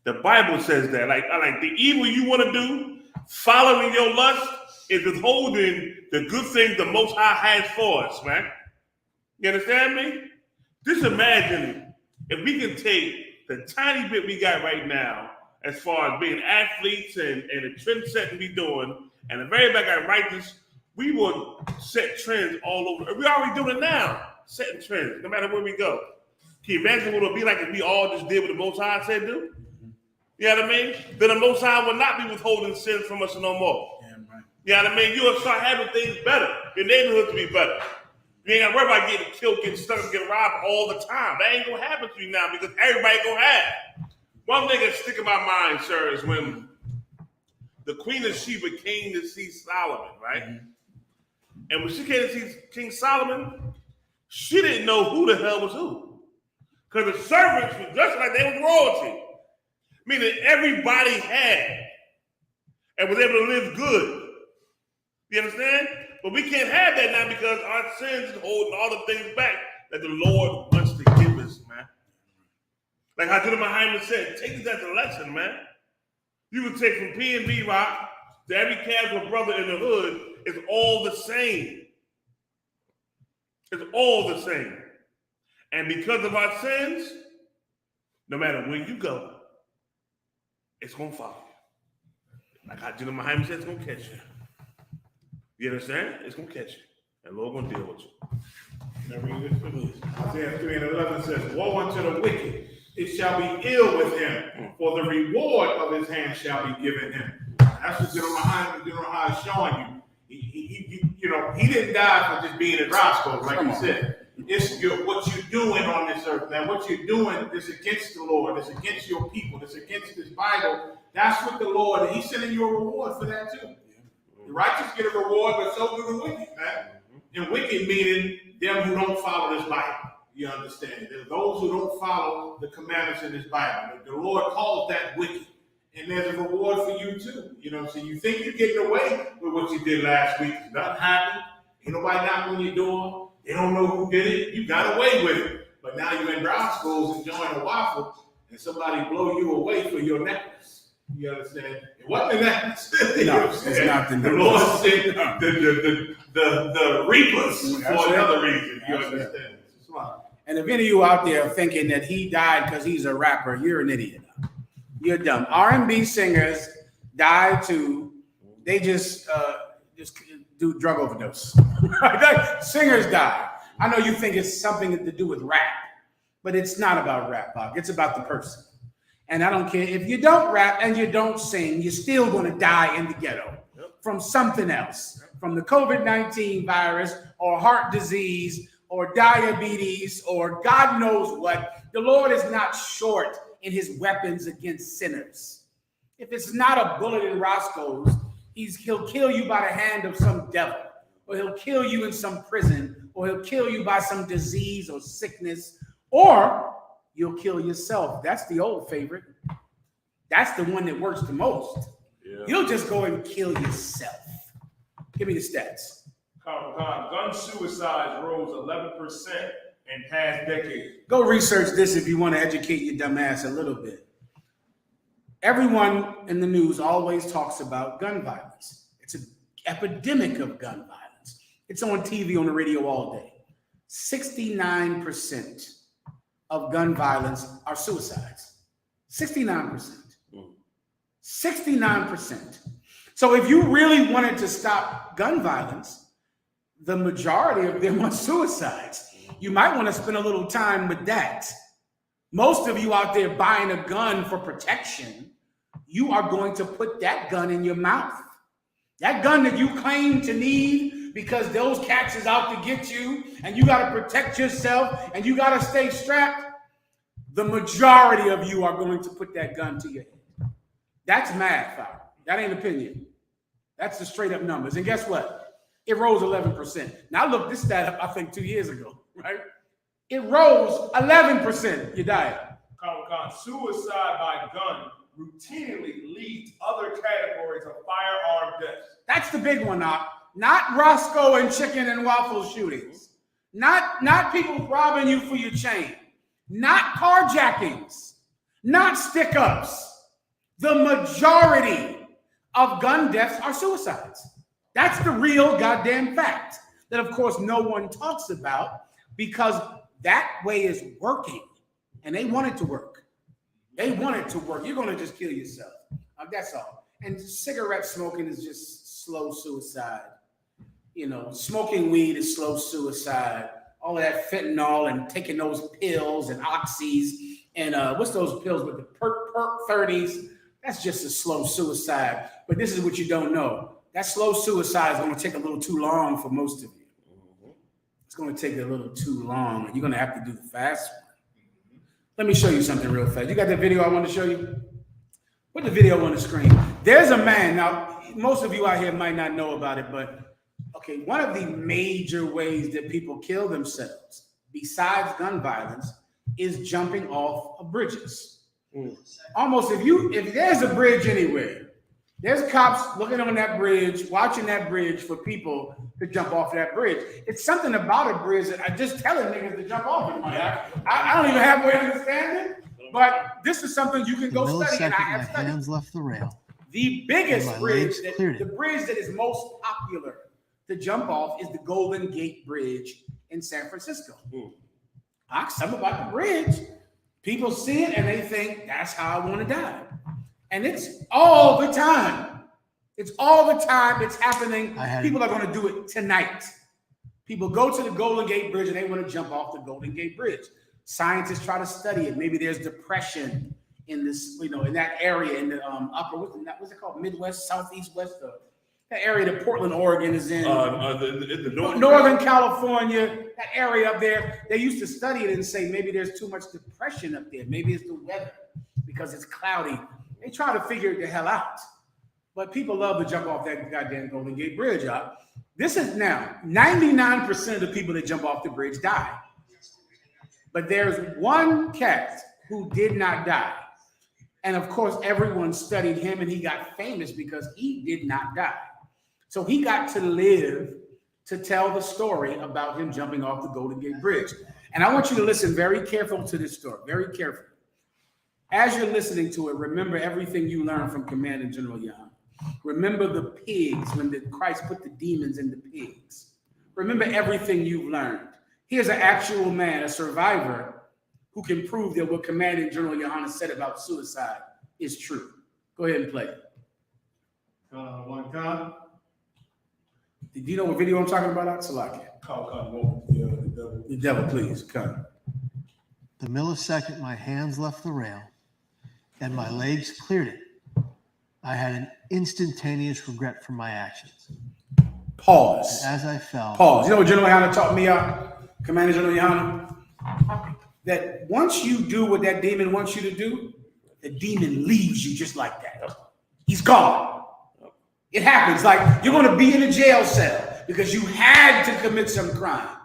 The Bible says that. Like the evil you want to do, following your lust, is withholding the good things the Most High has for us, man. You understand me? Just imagine if we can take the tiny bit we got right now, as far as being athletes and the trend setting we doing, and the very back got righteous, we will set trends all over. We already doing it now, setting trends, no matter where we go. Can you imagine what it would be like if we all just did what the Most High said do? You know what I mean? Then the Most High will not be withholding sin from us no more. Yeah, right. You know what I mean? You will start having things better. Your neighborhood to be better. You ain't got to worry about getting killed, getting stuck, getting robbed all the time. That ain't going to happen to you now because everybody going to have. One thing that stick in my mind, sir, is when the Queen of Sheba came to see Solomon, right? Mm-hmm. And when she came to see King Solomon, she didn't know who the hell was who. Because the servants were dressed like they were royalty. Meaning everybody had and was able to live good. You understand? But we can't have that now because our sins is holding all the things back that the Lord wants to give us, man. Like how GEN.YAHANNA said, take this as a lesson, man. You would take from Pnbrock to every casual brother in the hood, it's all the same. It's all the same. And because of our sins, no matter where you go, it's going to follow you. Like how GEN.YAHANNA said, it's going to catch you. You understand? It's going to catch you. And the Lord going to deal with you. Isaiah 3:11 says, woe unto the wicked, it shall be ill with him, for the reward of his hand shall be given him. That's what GEN.YAHANNA is showing you. He didn't die for just being at Roscoes, like you said. It's what you're doing on this earth. Now, what you're doing is against the Lord. It's against your people. It's against this Bible. That's what the Lord, and he's sending you a reward for that too. The righteous get a reward, but so do the wicked, man. And wicked meaning them who don't follow this Bible. You understand? There's those who don't follow the commandments in this Bible. The Lord calls that wicked. And there's a reward for you too. You know, so you think you're getting away with what you did last week. Nothing happened. Ain't nobody knocking on your door. They don't know who did it. You got away with it. But now you're in Roscoes enjoying a waffle and somebody blow you away for your necklace. You understand? It wasn't a necklace. No, it's not the necklace. The Lord said the reapers for another reason. You understand? And if any of you out there are thinking that he died because he's a rapper, you're an idiot. You're dumb. R&B singers die too. They just do drug overdose. Singers die. I know you think it's something to do with rap, but it's not about rap, Bob. It's about the person. And I don't care if you don't rap and you don't sing, you're still going to die in the ghetto from something else, from the COVID-19 virus or heart disease or diabetes or God knows what. The Lord is not short in his weapons against sinners. If it's not a bullet in Roscoe's, he'll kill you by the hand of some devil, or he'll kill you in some prison, or he'll kill you by some disease or sickness, or you'll kill yourself. That's the old favorite. That's the one that works the most. Yeah. You'll just go and kill yourself. Give me the stats. Gun suicides rose 11% in past decade. Go research this if you want to educate your dumb ass a little bit. Everyone in the news always talks about gun violence. It's an epidemic of gun violence. It's on TV, on the radio all day. 69% of gun violence are suicides. 69%. 69%. So if you really wanted to stop gun violence, the majority of them are suicides. You might want to spend a little time with that. Most of you out there buying a gun for protection, you are going to put that gun in your mouth. That gun that you claim to need because those cats is out to get you and you got to protect yourself and you got to stay strapped. The majority of you are going to put that gun to your head. That's math, Fire. That ain't opinion. That's the straight up numbers. And guess what? It rose 11%. Now look this stat up, I think 2 years ago, right? It rose 11%. You died. Suicide by gun routinely leads other categories of firearm deaths. That's the big one now. Not Roscoe and chicken and waffle shootings. Not people robbing you for your chain. Not carjackings. Not stick-ups. The majority of gun deaths are suicides. That's the real goddamn fact that, of course, no one talks about because that way is working. And they want it to work. They want it to work. You're going to just kill yourself. That's all. And cigarette smoking is just slow suicide. You know, smoking weed is slow suicide. All of that fentanyl and taking those pills and oxys and what's those pills with the perk 30s? That's just a slow suicide. But this is what you don't know. That slow suicide is going to take a little too long for most of you. It's going to take a little too long. You're going to have to do the fast one. Let me show you something real fast. You got the video I want to show you? Put the video on the screen. There's a man. Now, most of you out here might not know about it, but okay, one of the major ways that people kill themselves, besides gun violence, is jumping off of bridges. Almost if there's a bridge anywhere, there's cops looking on that bridge, watching that bridge for people to jump off that bridge. It's something about a bridge that I just telling niggas to jump off it. I don't even halfway understand it, but this is something you can go study, and I have studied. Hands left the rail. The biggest bridge, the bridge that is most popular to jump off is the Golden Gate Bridge in San Francisco. Ask them about the bridge. People see it and they think that's how I want to die. And it's all the time. It's all the time. It's happening. People are going to do it tonight. People go to the Golden Gate Bridge and they want to jump off the Golden Gate Bridge. Scientists try to study it. Maybe there's depression in this, you know, in that area, in the upper, what's it called? Midwest, Southeast, West, that area that Portland, Oregon is in. Northern California, that area up there. They used to study it and say maybe there's too much depression up there. Maybe it's the weather because it's cloudy. They try to figure it the hell out. But people love to jump off that goddamn Golden Gate Bridge out. This is now 99% of the people that jump off the bridge die. But there's one cat who did not die. And of course, everyone studied him and he got famous because he did not die. So he got to live to tell the story about him jumping off the Golden Gate Bridge. And I want you to listen very careful to this story, very careful. As you're listening to it, remember everything you learned from Commanding General Yahanna. Remember the pigs when Christ put the demons in the pigs. Remember everything you've learned. Here's an actual man, a survivor, who can prove that what Commanding General Yahanna said about suicide is true. Go ahead and play it. One count. Do you know what video I'm talking about, Salaki? The devil, please, come. The millisecond my hands left the rail and my legs cleared it, I had an instantaneous regret for my actions. Pause. And as I fell. Pause. You know what General Yahanna taught me, Commander General Yahanna? That once you do what that demon wants you to do, the demon leaves you just like that. He's gone. It happens. Like you're going to be in a jail cell because you had to commit some crime.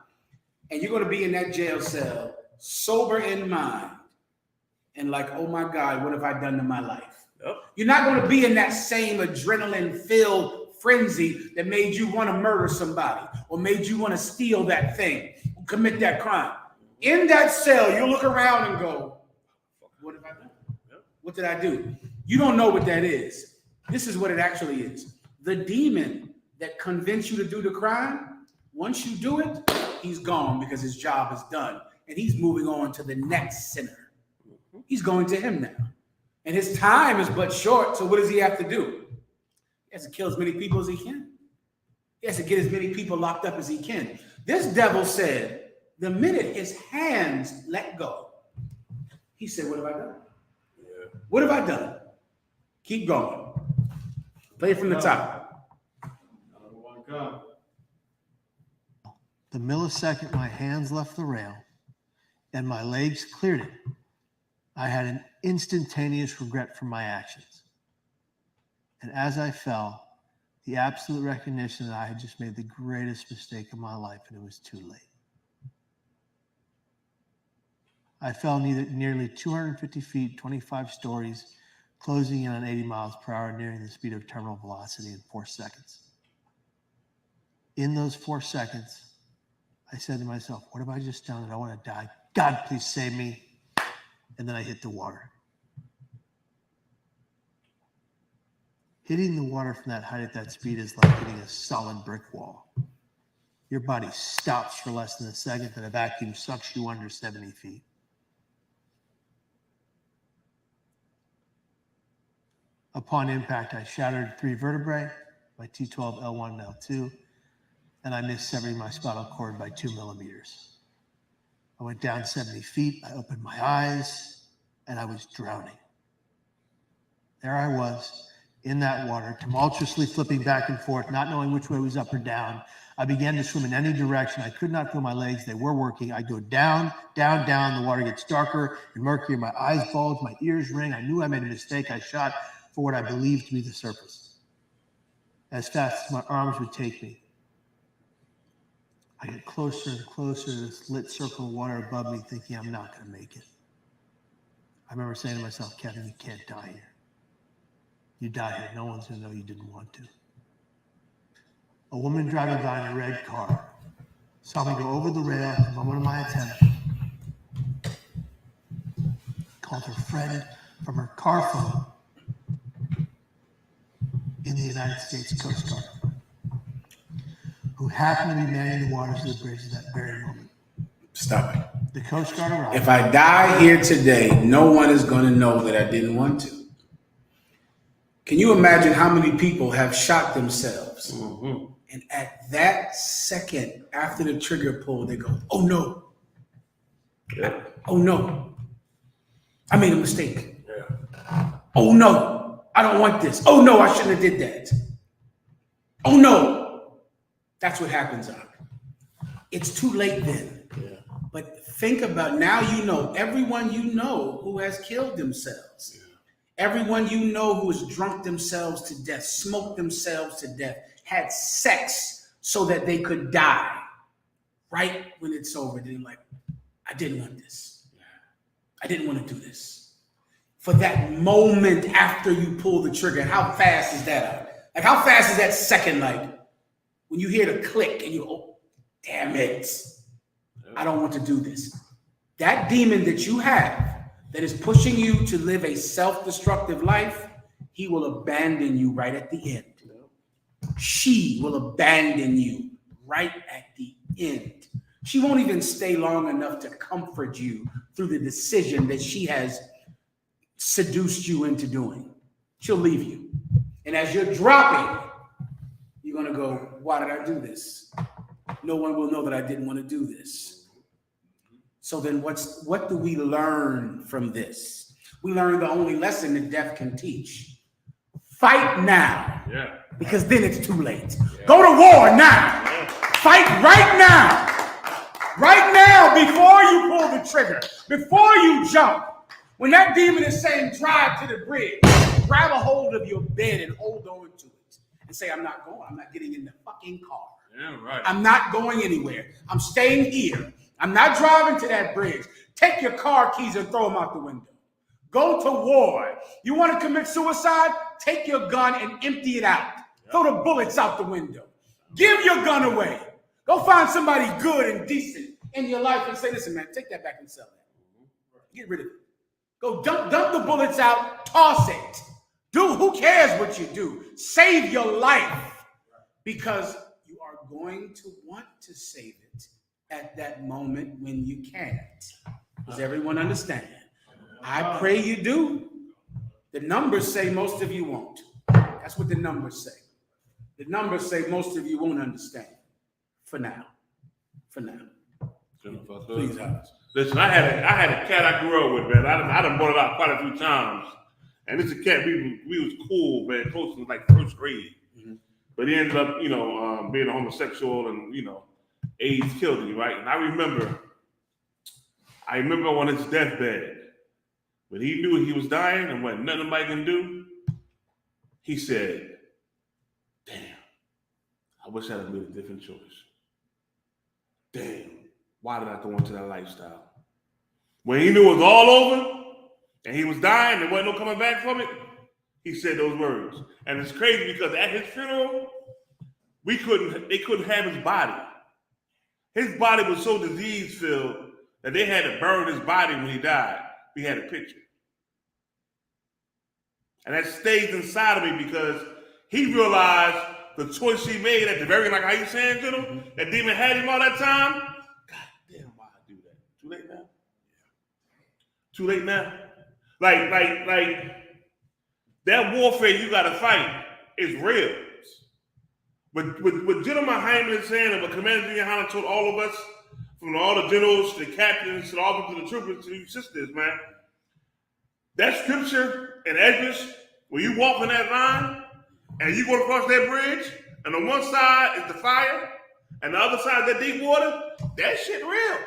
And you're going to be in that jail cell sober in mind and like, oh my God, what have I done to my life? You're not going to be in that same adrenaline-filled frenzy that made you want to murder somebody or made you want to steal that thing or commit that crime. In that cell, you'll look around and go, what have I done? What did I do? You don't know what that is. This is what it actually is. The demon that convinced you to do the crime, once you do it, he's gone because his job is done. And he's moving on to the next sinner. He's going to him now. And his time is but short, so what does he have to do? He has to kill as many people as he can. He has to get as many people locked up as he can. This devil said, the minute his hands let go, he said, what have I done? What have I done? Keep going. Play it from the top. The millisecond my hands left the rail and my legs cleared it, I had an instantaneous regret for my actions. And as I fell, the absolute recognition that I had just made the greatest mistake of my life and it was too late. I fell nearly 250 feet, 25 stories, closing in on 80 miles per hour, nearing the speed of terminal velocity in 4 seconds. In those 4 seconds, I said to myself, what have I just done? And I want to die. God, please save me. And then I hit the water. Hitting the water from that height at that speed is like hitting a solid brick wall. Your body stops for less than a second, and a vacuum sucks you under 70 feet. Upon impact, I shattered 3 vertebrae, my T12, L1, and L2, and I missed severing my spinal cord by 2 millimeters. I went down 70 feet, I opened my eyes, and I was drowning. There I was, in that water, tumultuously flipping back and forth, not knowing which way was up or down. I began to swim in any direction. I could not feel my legs. They were working. I go down, down, down. The water gets darker and murkier. My eyes bulge. My ears ring. I knew I made a mistake. I shot for what I believed to be the surface, as fast as my arms would take me. I get closer and closer to this lit circle of water above me, thinking I'm not going to make it. I remember saying to myself, Kevin, you can't die here. You die here, no one's going to know you didn't want to. A woman driving by in a red car saw me go over the rail at the moment of my attempt, called her friend from her car phone in the United States Coast Guard, who happened to be manning the waters of the bridge at that very moment. Stop it. The Coast Guard arrived. If I die here today, no one is going to know that I didn't want to. Can you imagine how many people have shot themselves? Mm-hmm. And at that second, after the trigger pull, they go, oh no. Yeah. Oh no. I made a mistake. Yeah. Oh no. I don't want this. Oh no, I shouldn't have did that. Oh no. That's what happens, Ak. It's too late then. Yeah. But think about, now you know, everyone you know who has killed themselves. Yeah. Everyone you know who has drunk themselves to death, smoked themselves to death, had sex so that they could die right when it's over. They're like, I didn't want this. I didn't want to do this. For that moment after you pull the trigger, how fast is that? Like, how fast is that second, like, when you hear the click and you go, oh, damn it, I don't want to do this. That demon that you have that is pushing you to live a self-destructive life, he will abandon you right at the end. She will abandon you right at the end. She won't even stay long enough to comfort you through the decision that she has seduced you into doing. She'll leave you. And as you're dropping, you're going to go, why did I do this? No one will know that I didn't want to do this. So then what do we learn from this? We learn the only lesson that death can teach. Fight now. Yeah. Because then it's too late. Yeah. Go to war now. Yeah. Fight right now. Right now, before you pull the trigger, before you jump. When that demon is saying drive to the bridge, grab a hold of your bed and hold on to it. And say, I'm not going. I'm not getting in the fucking car. Yeah, right. I'm not going anywhere. I'm staying here. I'm not driving to that bridge. Take your car keys and throw them out the window. Go to war. You want to commit suicide? Take your gun and empty it out. Throw the bullets out the window. Give your gun away. Go find somebody good and decent in your life and say, listen, man, take that back and sell it. Get rid of it. Go dump the bullets out, toss it. Who cares what you do? Save your life, because you are going to want to save it at that moment when you can't. Does everyone understand? I pray you do. The numbers say most of you won't. That's what the numbers say. The numbers say most of you won't understand. For now. Please, listen, I had a cat I grew up with, man. I done brought it out quite a few times. And this is a cat, we was cool, man, close to like first grade. Mm-hmm. But he ended up, being a homosexual and, AIDS killed him, right? And I remember on his deathbed, when he knew he was dying and what nothing nobody can do, he said, damn, I wish I had made a different choice. Damn, why did I go into that lifestyle? When he knew it was all over and he was dying and wasn't no coming back from it, he said those words. And it's crazy because at his funeral, they couldn't have his body. His body was so disease-filled that they had to burn his body when he died. We had a picture. And that stays inside of me because he realized the choice he made at the very, like how you saying to him, that demon had him all that time. God damn, why I do that? Too late now? Too late now? Like that warfare you got to fight is real. But what General Muhammad is saying, and what Commander GEN.YAHANNA told all of us, from all the generals to the captains to all to the troopers to the sisters, man, that scripture in Esdras, when you walk in that line and you go across that bridge, and on one side is the fire, and the other side is that deep water, that shit real.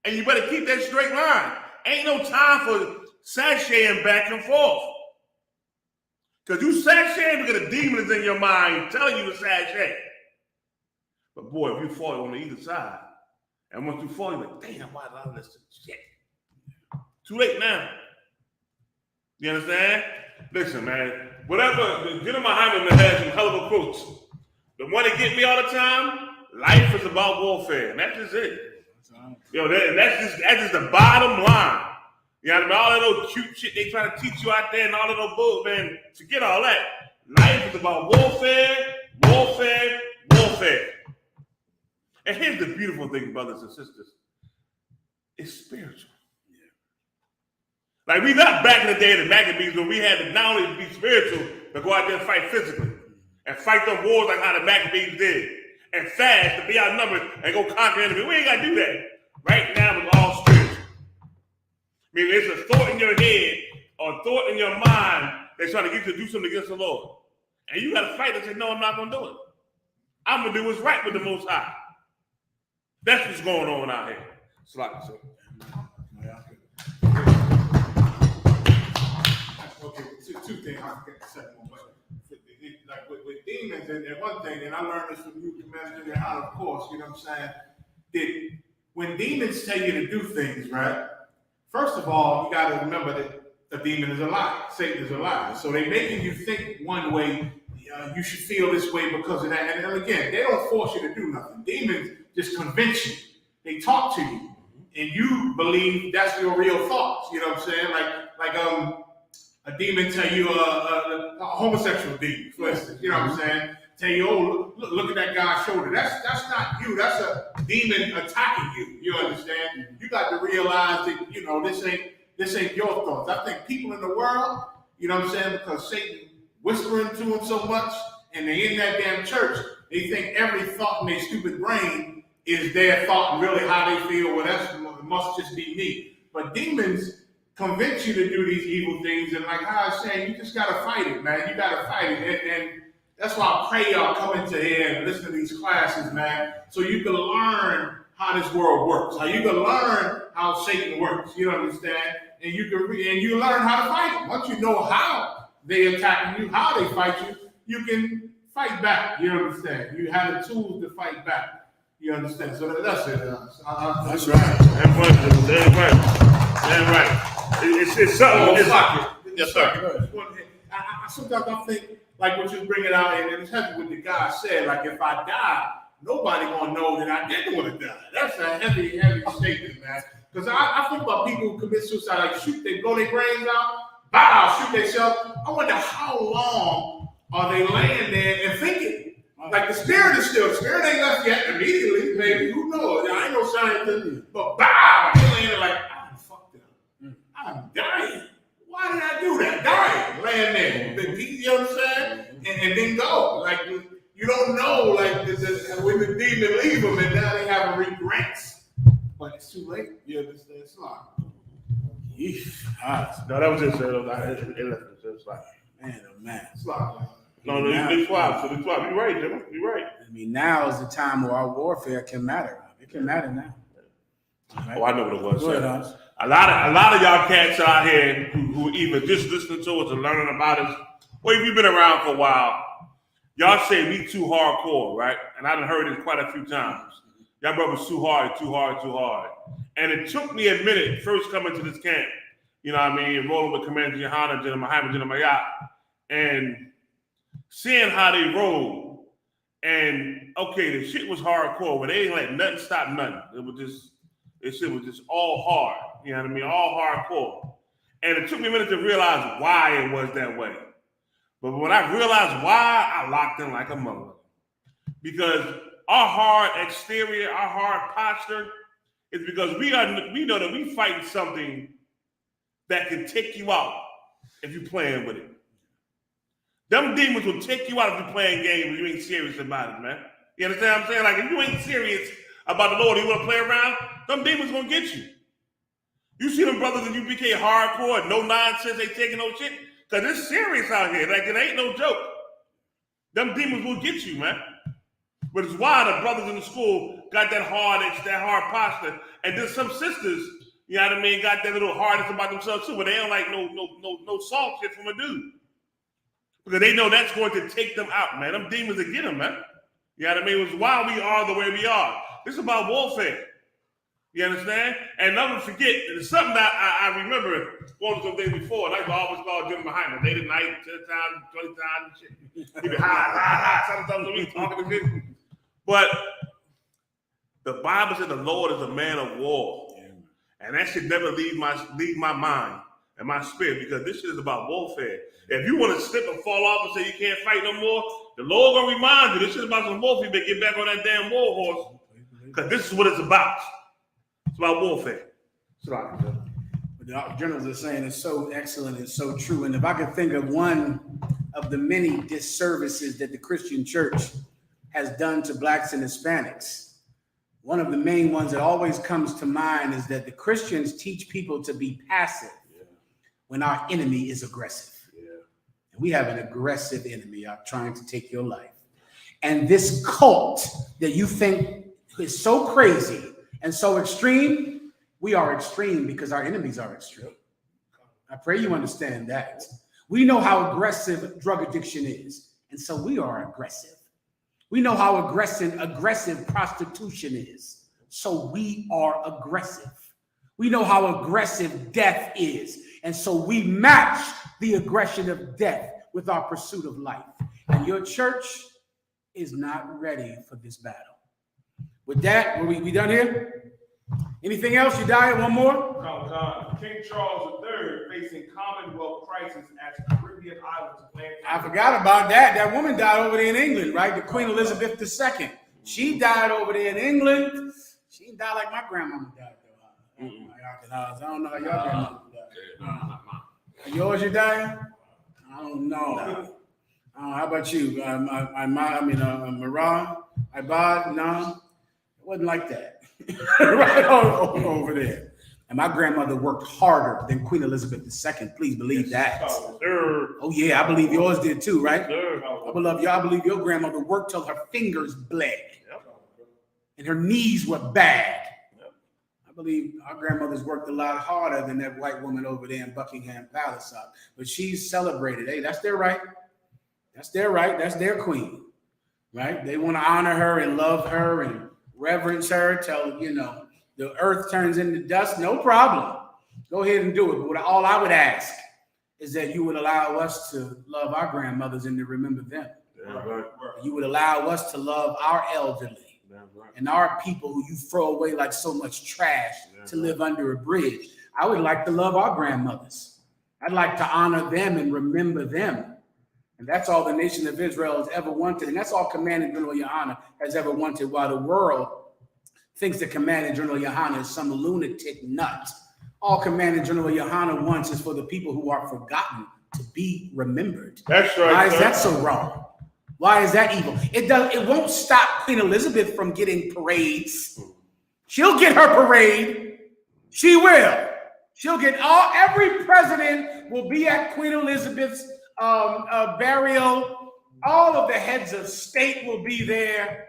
And you better keep that straight line. Ain't no time for sashaying back and forth. Because you sashaying because the demon is in your mind telling you to sashay. But boy, if you fall on either side, and once you fall, you're like, damn, why did I listen to shit? Too late now. You understand? Listen, man, whatever, General Muhammad has some hell of a quotes. The one that get me all the time, life is about warfare, and that's just it. That's just the bottom line. You know what I mean? All that little cute shit they try to teach you out there and all that little bull, man, forget all that. Life is about warfare, warfare, warfare. And here's the beautiful thing, brothers and sisters. It's spiritual. Like, we not back in the day of the Maccabees when we had to not only be spiritual, but go out there and fight physically. And fight them wars like how the Maccabees did. And fast to be outnumbered and go conquer enemy. We ain't got to do that. Right now, it's all spiritual. I mean, there's a thought in your head or a thought in your mind that's trying to get you to do something against the Lord. And you got to fight and say, no, I'm not going to do it. I'm going to do what's right with the Most High. That's what's going on out here. It's like so. Okay, two things. I forget the second one, but like with demons, and one thing, and I learned this from you, Commander General, of course, you know what I'm saying, that when demons tell you to do things, right, first of all, you got to remember that a demon is a lie. Satan is a lie. So they're making you think one way, you should feel this way because of that. And again, they don't force you to do nothing. Demons just convince you. They talk to you. And you believe that's your real thoughts. You know what I'm saying? Like a demon tell you, a homosexual demon, for instance, you know what I'm saying? Tell you, oh, look at that guy's shoulder. That's not you. That's a demon attacking you. You understand? You got to realize that, you know, this ain't your thoughts. I think people in the world, you know what I'm saying, because Satan whispering to them so much, and they in that damn church, they think every thought in their stupid brain is their thought and really how they feel. Well, that must just be me. But demons convince you to do these evil things, and like I was saying, you just gotta fight it, man. You gotta fight it, and that's why I pray y'all come into here and listen to these classes, man, so you can learn how this world works, how you can learn how Satan works. You understand? And you learn how to fight it. Once you know how they attacking you, how they fight you, you can fight back. You understand? You have the tools to fight back. You understand? So that's it. That's right. Damn right. It's something. Yes, sir. Sometimes I think, like what you're bringing out, and it's heavy what the guy said. Like if I die, nobody gonna know that I didn't want to die. That's a heavy statement, man. Because I think about people who commit suicide, like they blow their brains out, bow, shoot themselves. I wonder how long are they laying there and thinking? Like the spirit ain't left yet immediately, maybe. Who knows? I ain't no scientist, but bow, they're laying there like, I'm fucked up. I'm dying. Why did I do that? Dying, laying there. You understand? And then go. Like you don't know, like when the demon leave them, and now they have regrets. But it's too late. You understand? It's like, no, that was just it was like, man, oh man. It's like, no, it's wild. So it's wild. You're right, Jimmy. You're right. I mean, now is the time where our warfare can matter. It can matter now. Right? Oh, I know what it was. Go ahead, a lot of y'all cats out here who either just listening to us and learning about us, or if you've been around for a while, y'all say we too hardcore, right? And I done heard it quite a few times. Y'all brothers too hard. And it took me a minute first coming to this camp, you know what I mean, rolling with Commander GEN.YAHANNA, GEN.YAHANNA, and seeing how they roll. And okay, the shit was hardcore, but they ain't let nothing stop nothing. This shit was just all hard, you know what I mean, all hardcore. And it took me a minute to realize why it was that way. But when I realized why, I locked in like a mother. Because our hard exterior, our hard posture is because we know that we fighting something that can take you out if you're playing with it. Them demons will take you out if you're playing games and you ain't serious about it, man. You understand what I'm saying? Like if you ain't serious about the Lord, you want to play around, them demons gonna get you. You see them brothers in I.S.U.P.K hardcore, no nonsense, they taking no shit. Cause it's serious out here. Like it ain't no joke. Them demons will get you, man. But it's why the brothers in the school got that hard posture. And then some sisters, you know what I mean, got that little hardness about themselves too, but they don't like no soft shit from a dude. Because they know that's going to take them out, man. Them demons will get them, man. You know what I mean? It's why we are the way we are. This is about warfare. You understand? And never forget, it's something that I remember going to some things before, and I always call GEN.YAHANNA. Late at night, 10 times, 20 times, shit. He be high, sometimes we talking to me. But the Bible said the Lord is a man of war. And that should never leave my mind and my spirit, because this shit is about warfare. If you want to slip and fall off and say you can't fight no more, the Lord gonna remind you this shit is about some warfare. You better get back on that damn war horse, because this is what it's about. It's about warfare. The generals are saying it's so excellent and so true. And if I could think of one of the many disservices that the Christian church has done to blacks and Hispanics, one of the main ones that always comes to mind is that the Christians teach people to be passive when our enemy is aggressive. And we have an aggressive enemy out trying to take your life. And this cult that you think is so crazy and so extreme, we are extreme because our enemies are extreme. I pray you understand that. We know how aggressive drug addiction is. And so we are aggressive. We know how aggressive prostitution is. So we are aggressive. We know how aggressive death is. And so we match the aggression of death with our pursuit of life. And your church is not ready for this battle. With that, we done here? Anything else? You died? One more? King Charles III facing Commonwealth crisis as Caribbean islands plan. I forgot about that. That woman died over there in England, right? The Queenelizabeth II. She died over there in England. She didn't die like my grandmama died, though. I don't know how your grandmama died. Yours, you died? I don't know. How about you? Marah? Ibad? No? It wasn't like that. Right over there. And my grandmother worked harder than Queen Elizabeth II. Please believe that. Oh yeah, I believe yours did too, right? I believe your grandmother worked till her fingers bled. And her knees were bad. I believe our grandmothers worked a lot harder than that white woman over there in Buckingham Palace. But she's celebrated. Hey, that's their right. That's their right. That's their queen. Right? They want to honor her and love her and reverence her till, the earth turns into dust. No problem. Go ahead and do it. But all I would ask is that you would allow us to love our grandmothers and to remember them. You would allow us to love our elderly and our people who you throw away like so much trash to live under a bridge. I would like to love our grandmothers. I'd like to honor them and remember them. And that's all the nation of Israel has ever wanted. And that's all Commanding General Yahanna has ever wanted, while the world thinks that Commanding General Yahanna is some lunatic nut. All Commanding General Yahanna wants is for the people who are forgotten to be remembered. That's right. Why is that so wrong? Why is that evil? It won't stop Queen Elizabeth from getting parades. She'll get her parade. She will. She'll get every president will be at Queen Elizabeth's burial. All of the heads of state will be there.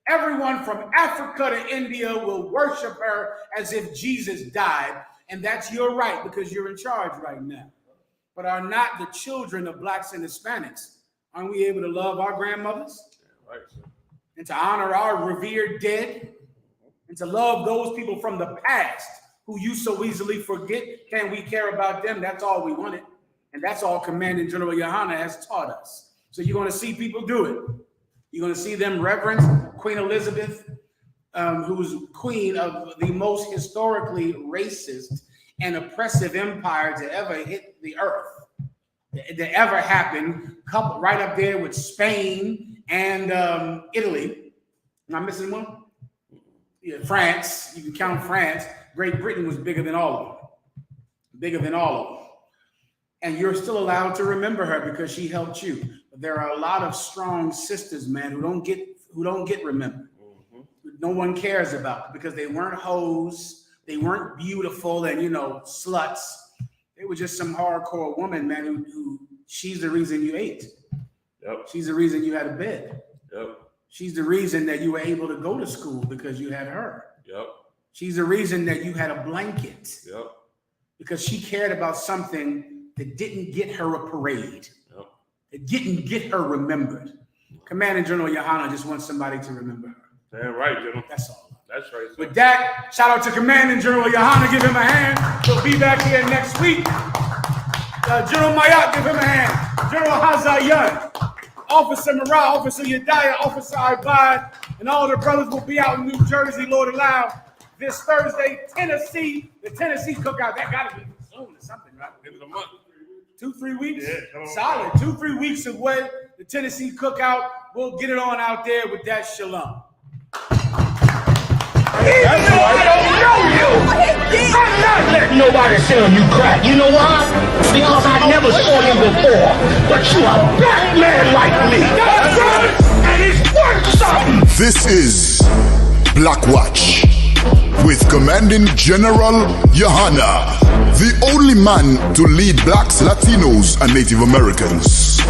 Everyone from Africa to India will worship her as if Jesus died. And that's your right, because you're in charge right now. But are not the children of blacks and Hispanics, aren't we able to love our grandmothers? Right, sir. And to honor our revered dead? And to love those people from the past who you so easily forget? Can we care about them? That's all we wanted. And that's all Commanding General Yahanna has taught us. So you're going to see people do it. You're going to see them reverence Queen Elizabeth, who's queen of the most historically racist and oppressive empire to ever hit the earth, that ever happened, coupled right up there with Spain and Italy. Am I missing one? Yeah, France. You can count France. Great Britain was bigger than all of them. Bigger than all of them. And you're still allowed to remember her because she helped you. But there are a lot of strong sisters, man, who don't get remembered. No one cares about because they weren't hoes, they weren't beautiful and sluts. They were just some hardcore woman, man, who she's the reason you ate. Yep. She's the reason you had a bed. Yep. She's the reason that you were able to go to school because you had her. Yep. She's the reason that you had a blanket. Yep. Because she cared about something that didn't get her a parade. Yep. It didn't get her remembered. Commanding General Yahanna just wants somebody to remember her. Damn right, General. That's all. That's right, sir. With that, shout out to Commanding General Yahanna. Give him a hand. He'll be back here next week. General Mayat, give him a hand. General Hazayan, Officer Marah, Officer Yediah, Officer Ibad, and all the brothers will be out in New Jersey, Lord allow, this Thursday, Tennessee, the Tennessee Cookout. That got to be soon or something, right? End of the month. 2-3 weeks? Yeah, come on. Solid. 2-3 weeks away. The Tennessee Cookout. We'll get it on out there with that shalom. That's right. I don't know you. I'm not letting nobody sell you crack. You know why? Because I never saw you before. But you a black man like me. That's right. And it's worth something. This is Blackwatch with Commanding General Yahanna, the only man to lead blacks, Latinos, and Native Americans.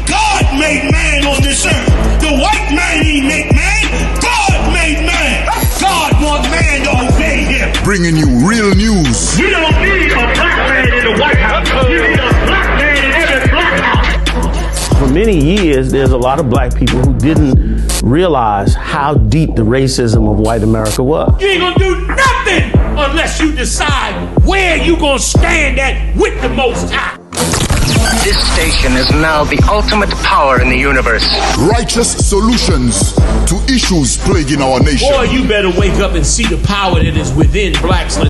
God made man on this earth. The white man he make man. God made man. God wants man to obey him. Bringing you real news. You don't need a black man in the White House. You need a black man in every black house. For many many years, there's a lot of black people who didn't realize how deep the racism of white America was. You ain't gonna do nothing unless you decide where you gonna stand at with the Most High. This station is now the ultimate power in the universe. Righteous solutions to issues plaguing our nation. Boy, you better wake up and see the power that is within blacks.